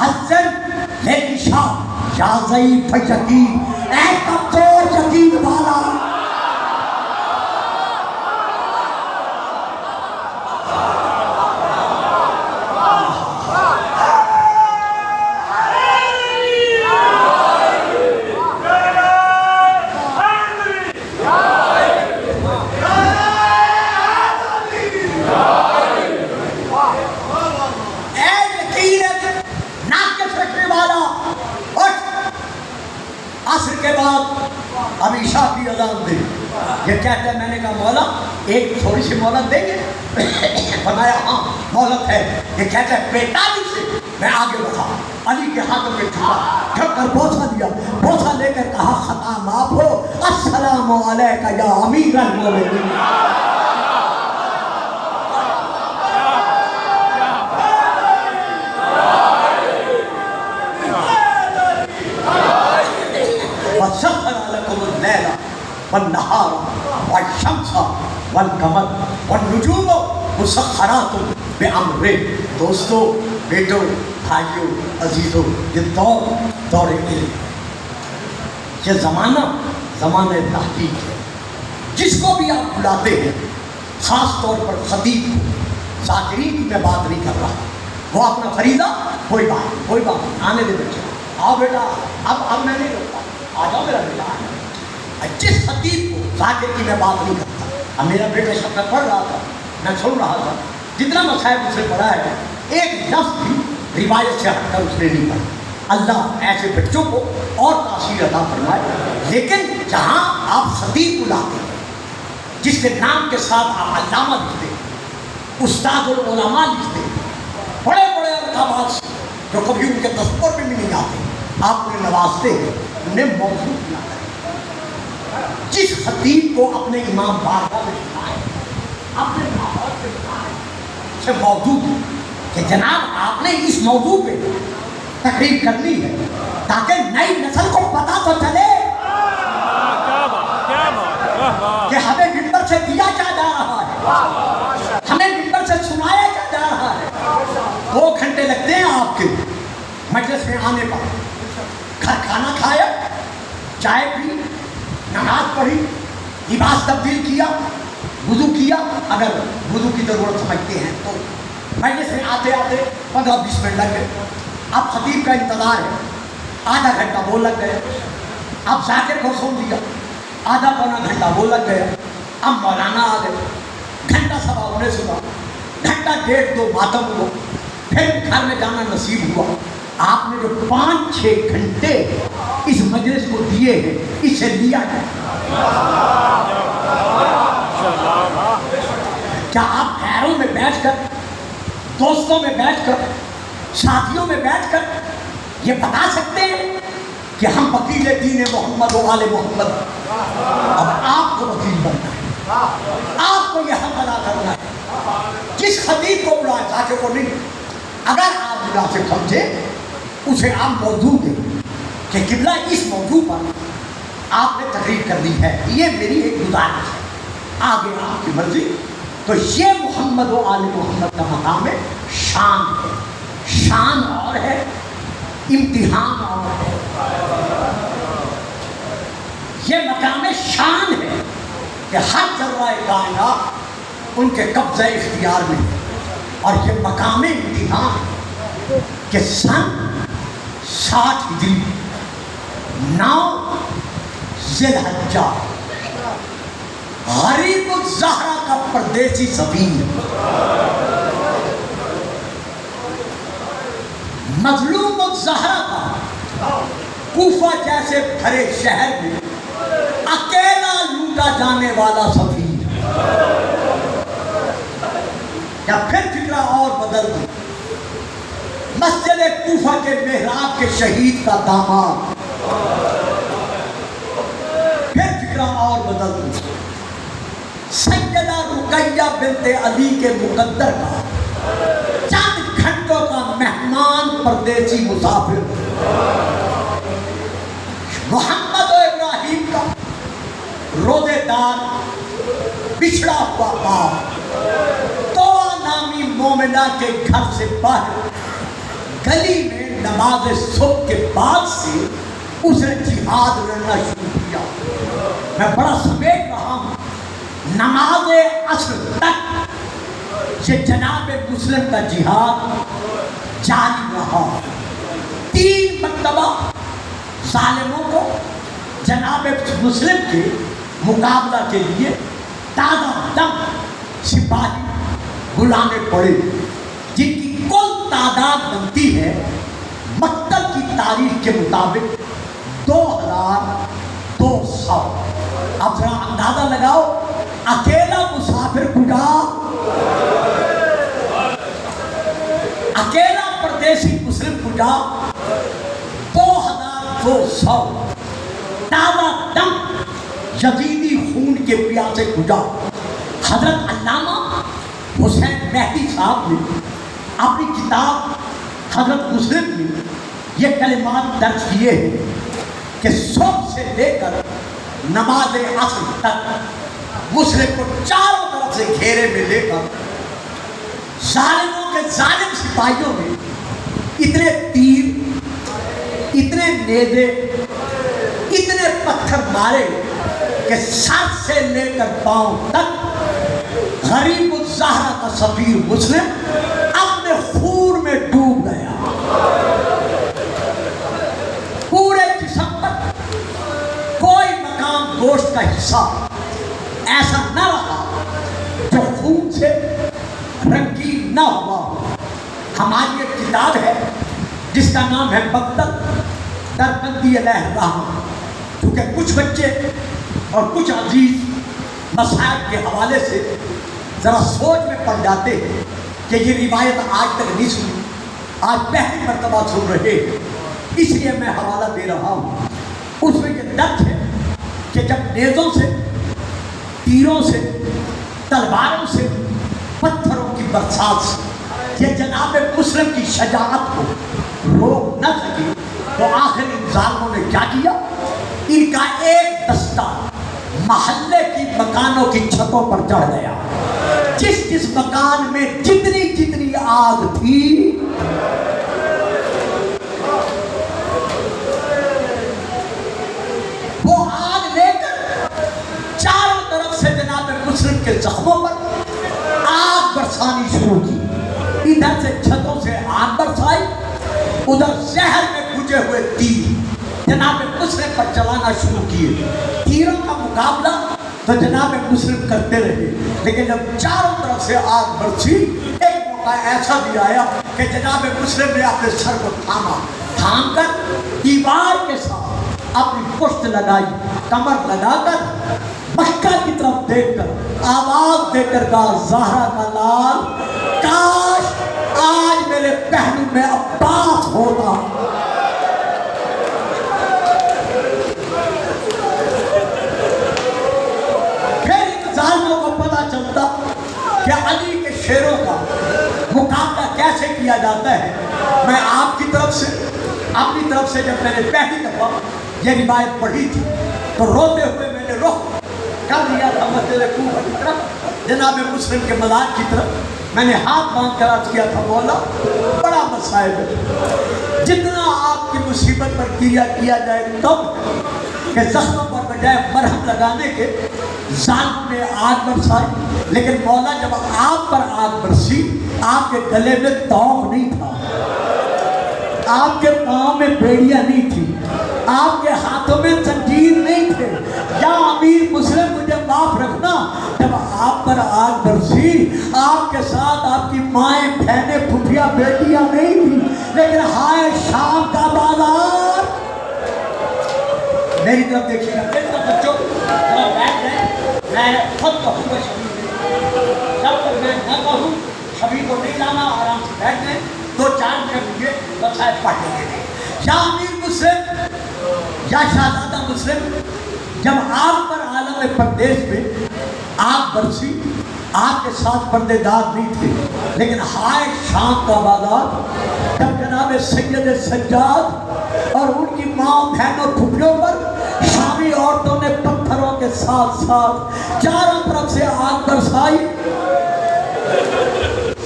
B: حسن لیشا یا ضعیف یقین، اے کمزور یقین والا، اب عشاء کی اذان دے. یہ کہتا ہے میں نے کہا مولا ایک تھوڑی سی مہلت دیں گے؟ فرمایا ہاں مہلت ہے. یہ کہتا ہے 45 سے میں آگے بڑھا، علی کے ہاتھوں میں جھکا، جھک کر بوسہ دیا، بوسہ لے کر کہا خطا معاف ہو، السلام علیکہ یا امیر المومنین. وَسَخَّرَ لَكُمُ اللَّيْلَ وَالنَّهَارَ وَالشَّمْسَ وَالْقَمَرَ وَالنُّجُومُ مُسَخَّرَاتٌ بِأَمْرِهِ. دوستو، بیٹو، بھائیو، عزیزو، یہ دور علم، یہ زمانہ تحقیق ہے. جس کو بھی آپ بلاتے ہیں، خاص طور پر خطیب کو، ذاکرین کی میں بات نہیں کر رہا، وہ اپنا فریضہ کوئی بات آنے دے بچے، آؤ بیٹا، اب میں نہیں روکتا، آ جاؤ میرا بیٹا. جس خطیب کو ذاکر کی میں بات نہیں کرتا. اب میرا بیٹا اس وقت پڑھ رہا تھا، میں سن رہا تھا، جتنا مصائب اسے پڑھا ہے ایک لفظ بھی روایت سے ہٹ کر اس نے نہیں پڑھا. اللہ ایسے بچوں کو اور تاثیر عطا فرمائے. لیکن جہاں آپ خطیب بلاتے ہیں، جس کے نام کے ساتھ آپ علامہ لکھتے ہیں، استاد العلماء لکھتے ہیں، بڑے بڑے القابات جو کبھی ان کے تصور میں بھی نہیں آتے، آپ انہیں نوازتے ہیں، انہیں موضوع بناتے ہیں. جس خطیب کو اپنے امام بارگاہ میں بلائے، اپنے ماحول میں بلائے، اسے موضوع کہ جناب آپ نے اس موضوع پہ تقریر کرنی ہے تاکہ نئی نسل کو پتہ تو چلے کہ ہمیں منبر سے دیا کیا جا رہا ہے، ہمیں منبر سے سنایا کیا جا رہا ہے. 2 گھنٹے لگتے ہیں آپ کے مجلس میں آنے پر. گھر کھانا کھایا، چائے پی، نماز پڑھی، لباس تبدیل کیا، وضو کیا اگر وضو کی ضرورت سمجھتے ہیں تو. مجلس میں آتے 15-20 منٹ لگ گئے. اب خطیب کا انتظار ہے، آدھا گھنٹہ وہ لگ گیا. اب ذاکر کو سن دیا، آدھا پونا گھنٹہ وہ لگ گیا. اب مولانا آ گئے، گھنٹہ سوا انہیں سنا، گھنٹہ 1.5-2 ماتم ہوا، پھر گھر میں جانا نصیب ہوا. آپ نے جو 5-6 گھنٹے اس مجلس کو دیے ہیں، اسے لیا جائے. کیا آپ خیروں میں بیٹھ کر، دوستوں میں بیٹھ کر، ساتھیوں میں بیٹھ کر یہ بتا سکتے ہیں کہ ہم وکیل دین محمد و آل محمد؟ اب آپ کو وکیل بننا ہے، آپ کو یہ حق ادا کرنا ہے. جس خطیب کو بلائے، ذاکر کو نہیں. اگر آپ مناسب سمجھے اسے آپ موضوع دیں کہ قبلہ اس موضوع پر آپ نے تقریر کرنی ہے، یہ میری ایک گزارش ہے، آگے آپ کی مرضی. تو یہ محمد و آل محمد کا مقام ہے. شان ہے، شان اور ہے، امتحان اور ہے. یہ مقام شان ہے کہ ہر ذرہ کائنات ان کے قبضہ اختیار میں ہے. اور یہ مقام امتحان کہ سن 60 ہجری 9 ذی الحجہ غریب الزہرا کا پردیسی سفیر، مظلوم الزہرا کا کوفہ جیسے بھرے شہر میں اکیلا لوٹا جانے والا سفیر. یا پھر فکرہ اور بدل دو، مسجد کوفہ کے محراب کے شہید کا داماد. پھر فکرہ اور بدل دو، سیدہ رقیہ بنت علی کے مقدر کا چند گھنٹوں کا مہمان پردیسی مسافر. محمد و ابراہیم کا روزے دار بچھڑا ہوا باپ، توبہ نامی مومنہ کے گھر سے باہر گلی میں نماز صبح کے بعد سے اس نے جہاد لڑنا شروع کیا. میں بڑا سمیٹ رہا ہوں. نماز عصر تک یہ جناب مسلم کا جہاد جاری رہا. 3 مرتبہ ظالموں کو جناب مسلم کے مقابلہ کے لیے تازہ دم سپاہی بلانے پڑے، جن کی کل تعداد بنتی ہے مکتب کی تاریخ کے مطابق 2200. اب ذرا اندازہ لگاؤ اکیلا مسافر کجا، اکیلا پردیسی مسلم کجا. 2200 تازہ دم یزیدی خون کے پیاسے کجا. حضرت علامہ حسین مہدی صاحب نے اپنی کتاب حضرت مسلم میں یہ کلمات درج کیے ہیں کہ صبح سے لے کر نماز عصر تک مسلم کو چاروں طرف سے گھیرے میں لے کر ظالموں کے ظالم سپاہیوں نے اتنے تیر، اتنے نیزے، اتنے پتھر مارے کہ سر سے لے کر پاؤں تک غریب الزہرا کا سفیر مسلم اپنے خون میں ڈوب گیا. پورے جسم پر کوئی مقام گوشت کا حصہ ایسا نہ رہا جو خون سے رنگین نہ ہوا. ہماری ایک کتاب ہے جس کا نام ہے مکتب دربندی علیہ الرحمہ، کیونکہ کچھ بچے اور کچھ عزیز مسائل کے حوالے سے ذرا سوچ میں پڑ جاتے ہیں کہ یہ روایت آج تک نہیں سنی، آج پہلی مرتبہ سن رہے ہیں، اس لیے میں حوالہ دے رہا ہوں. اس میں یہ درج ہے کہ جب نیزوں سے، تیروں سے، تلواروں سے، پتھروں کی برسات سے یہ جناب مسلم کی شجاعت کو روک نہ سکے تو آخر ان ظالموں نے کیا کیا؟ ان کا ایک دستہ محلے کی مکانوں کی چھتوں پر چڑھ گیا. جس مکان میں جتنی آگ تھی وہ آگ لے کر چاروں طرف سے جناب مسلم کے زخموں پر آگ برسانی شروع کی. ادھر سے چھتوں سے آگ برسائی، ادھر شہر میں بجھے ہوئے تیر جناب مسلم پر چلانا شروع کیے. تیروں کا مقابلہ تو جناب مسلم کرتے رہے، لیکن جب چاروں طرف سے آگ برسی ایک موقع ایسا بھی آیا کہ جناب مسلم نے اپنے سر کو تھام کر دیوار کے ساتھ اپنی پشت لگائی، کمر لگا کر مکہ کی طرف دیکھ کر آواز دے کر کہا، زہرا کا لال کاش آج میرے پہلو میں عباس ہوتا. کہ علی کے شیروں کا مقابلہ کیسے کیا جاتا ہے. میں آپ کی طرف سے، اپنی طرف سے جب میں نے پہلی دفعہ یہ روایت پڑھی تھی تو روتے ہوئے میں نے رخ کر لیا تھا مسجد کوفہ کی طرف، جناب مسلم کے مزار کی طرف. میں نے ہاتھ باندھ کر عرض کیا تھا، مولا بڑا مسائل ہے، جتنا آپ کی مصیبت پر کیا جائے تب کہ زخموں پر بجائے مرہم لگانے کے ظالموں نے آگ برسائی. لیکن مولا جب آپ پر آگ برسی آپ کے گلے میں توق نہیں تھا، آپ کے پاؤں میں بیڑیاں نہیں تھی، آپ کے ہاتھوں میں زنجیر نہیں تھے. یا امیر مسلم مجھے معاف رکھنا، جب آپ پر آگ برسی آپ کے ساتھ آپ کی مائیں، بہنیں، پھوپھیاں، بیٹیاں نہیں تھی، لیکن ہائے شام کا بازار. میری طرف دیکھیے گا، میری طرف بچوں ذرا بیٹھ جائیں. میں خود کہوں گا شبیر جب تک میں نہ کہوں شبیر کو نہیں لانا، آرام سے بیٹھ جائیں. 2-4 منٹ مجھے بتائے پڑھنے کے لیے. یا امیر مسلم یا شہزادہ مسلم، جب آپ پر عالم پردیس میں آگ برسی آپ کے ساتھ پردے دار نہیں تھے، لیکن ہائے شام کا بازار جب جناب سید سجاد اور ان کی ماں، بہنوں، پھوپھیوں پر شامی عورتوں نے پتھروں کے ساتھ ساتھ چاروں طرف سے آگ برسائی.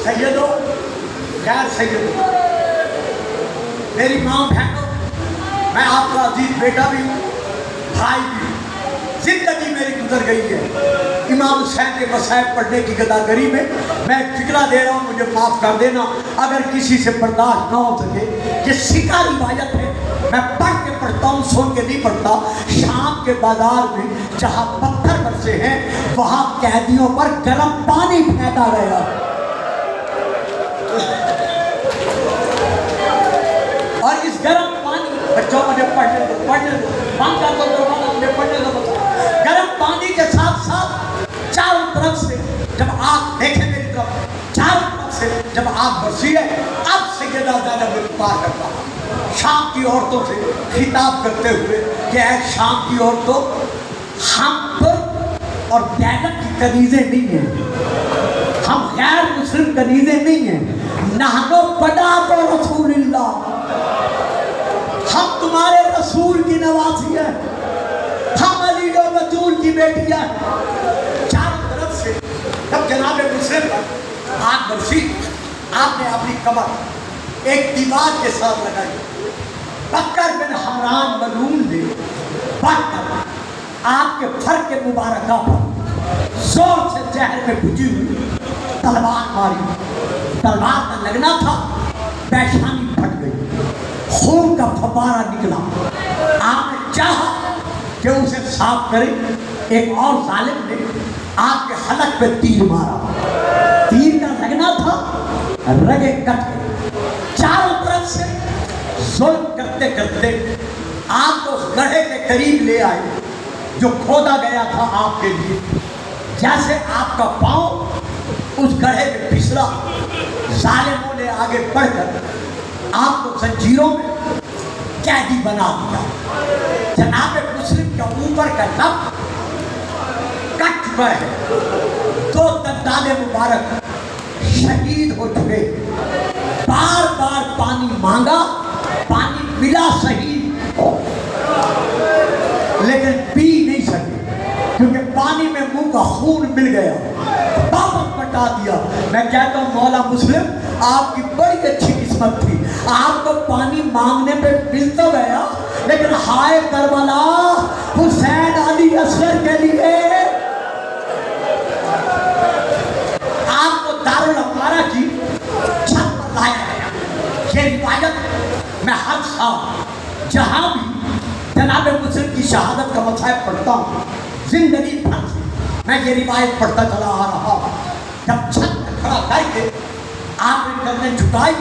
B: سیدو، خیر سیدو، میری ماں بہنوں، میں آپ کا عزیز بیٹا بھی ہوں، بھائی بھی ہوں، زندگی میری گزر گئی ہے امام حسین کے مصائب پڑھنے کی گداگری میں۔ میں ایک فکرہ دے رہا ہوں، مجھے معاف کر دینا اگر کسی سے برداشت نہ ہو سکے۔ یہ سکہ روایت ہے، میں پڑھ کے پڑھتا ہوں، سن کے نہیں پڑھتا۔ شام کے بازار میں جہاں پتھر برسے ہیں وہاں قیدیوں پر گرم پانی پھینکا گیا، اور اس گرم پانی، بچوں مجھے پڑھنے دو، بند کر دو دروازہ، مجھے پڑھنے دو۔ گرم پانی کے ساتھ ساتھ چاروں طرف سے جب آگ، دیکھیں میری طرف، چاروں طرف سے جب آگ برسی ہے، اب سیدہ زینب انتظار کرتا ہے شام کی عورتوں سے خطاب کرتے ہوئے کہ اے شام کی عورتوں، ہم پر اور بیگم کی کنیزیں نہیں ہیں، ہم غیر مسلم کنیزیں نہیں ہیں، نحنو بنات رسول اللہ، ہم تمہارے رسول کی نواسی ہیں، ہم علی و بطول کی بیٹی ہیں۔ چاروں طرف سے جب جناب مسلم پر آگ برسی، آپ نے اپنی کمر ایک دیوار کے ساتھ لگائی، بکر بن حمران ملعون نے بڑھ کر آپ کے پھر کے مبارکہ پر زور سے زہر میں بھجی ہوئی تلوار ماری۔ تلوار کا لگنا تھا، پیشانی پھٹ گئی، خون کا پھوارہ نکلا۔ آپ نے چاہا کہ اسے صاف کرے، ایک اور ظالم نے آپ کے حلق پہ تیر مارا، تیر کا لگنا تھا، رگیں کٹ گئی۔ چاروں طرف سے ظلم کرتے کرتے آپ کو اس گڑھے کے قریب لے آئے جو کھودا گیا تھا آپ کے لیے۔ جیسے آپ کا پاؤں اس گڑھے میں پھسلا، ظالموں نے آگے بڑھ کر آپ کو زنجیروں میں قیدی بنا دیا۔ جناب مسلم کا اوپر کا لب کٹ چکا ہے، دو دندان مبارک شہید ہو چکے، بار بار پانی مانگا، پانی ملا صحیح لیکن پی نہیں سکے کیونکہ پانی میں منہ کا خون مل گیا، واپس بٹا دیا۔ میں کہتا ہوں مولا مسلم آپ کی بڑی اچھی قسمت تھی، آپ کو پانی مانگنے پہ مل تو گیا، لیکن ہائے کربلا، حسین علی اصغر کے لیے آپ کو دارالمارہ کی چھت پر لایا گیا۔ یہ روایت میں ہر سال جہاں بھی جناب مسلم کی شہادت کا مصائب پڑھتا ہوں، زندگی بھر سے میں یہ روایت پڑھتا چلا آ رہا ہوں۔ جب چھت میں کھڑا کر کے آپ نے گردن جھکائی،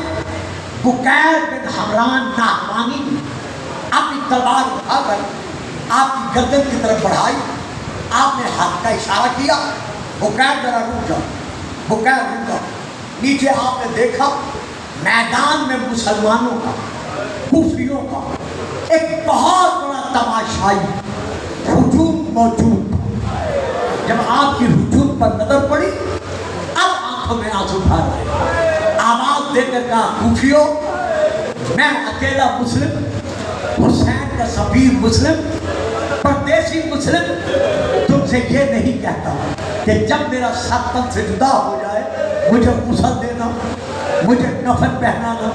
B: بکیر بن حمران نعمانی نے اپنی تلوار اٹھا کر آپ کی گردن کی طرف بڑھائی، آپ نے ہاتھ کا اشارہ کیا، بکیر ذرا رک جاؤ، بکیر رک جاؤ۔ نیچے آپ نے دیکھا میدان میں مسلمانوں کا، کوفیوں کا ایک بہت بڑا تماشائی ہجوم موجود تھا۔ جب آپ کی ہجوم پر نظر پڑی، اب آنکھوں میں آنسو بھر رہے، آواز دے کر کہا کوفیوں، میں اکیلا مسلم، حسین کا سفیر مسلم، پردیسی مسلم تم سے یہ نہیں کہتا کہ جب میرا سر تن سے جدا ہو جائے مجھے غسل دینا، مجھے کفن پہنانا،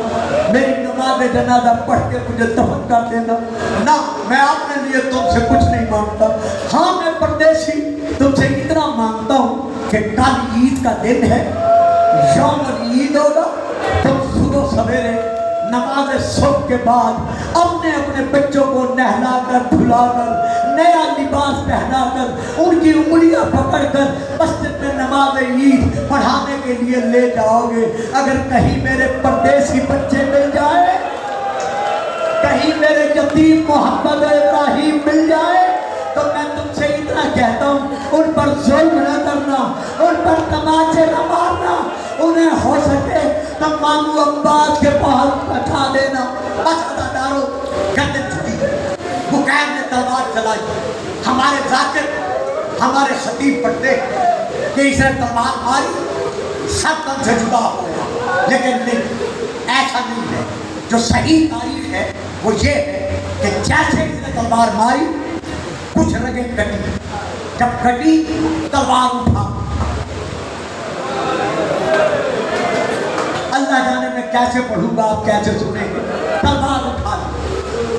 B: میری نماز جنازہ پڑھ کے مجھے دفن کر دینا، نہ، میں اپنے لیے تم سے کچھ نہیں مانگتا۔ ہاں میں پردیسی تم سے اتنا مانگتا ہوں کہ کل عید کا دن ہے، یوم العید ہوگا، تم صبح سویرے نماز صبح کے بعد اپنے اپنے بچوں کو نہلا کر دھلا کر نیا لباس پہنا کر ان کی انگلیاں پکڑ کر مسجد میں نماز عید پڑھانے کے لیے لے جاؤ گے۔ اگر کہیں میرے پردیسی بچے مل جائے، کہیں میرے یتیم محمد ابراہیم مل جائے، تو میں تم سے اتنا کہتا ہوں ان پر ظلم نہ کرنا، ان پر تماچے نہ مارنا، انہیں ہو سکے تو مامو عباس کے پاس بٹھا دینا۔ بس ادادارو، گردن جھکی، بکیر نے تلوار چلائی، ہمارے ذاکر، ہمارے خطیب پڑھتے کہ اسے تلوار ماری، سر تن سے جدا ہو گیا، لیکن نہیں، ایسا نہیں ہے۔ جو صحیح تاریخ ہے وہ یہ ہے کہ جیسے اس نے تلوار ماری کچھ رگیں کٹی، جب کٹی تلوار اٹھا، اللہ جانے میں کیسے پڑھوں گا، آپ کیسے سنیں گے، تلوار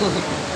C: Thank you.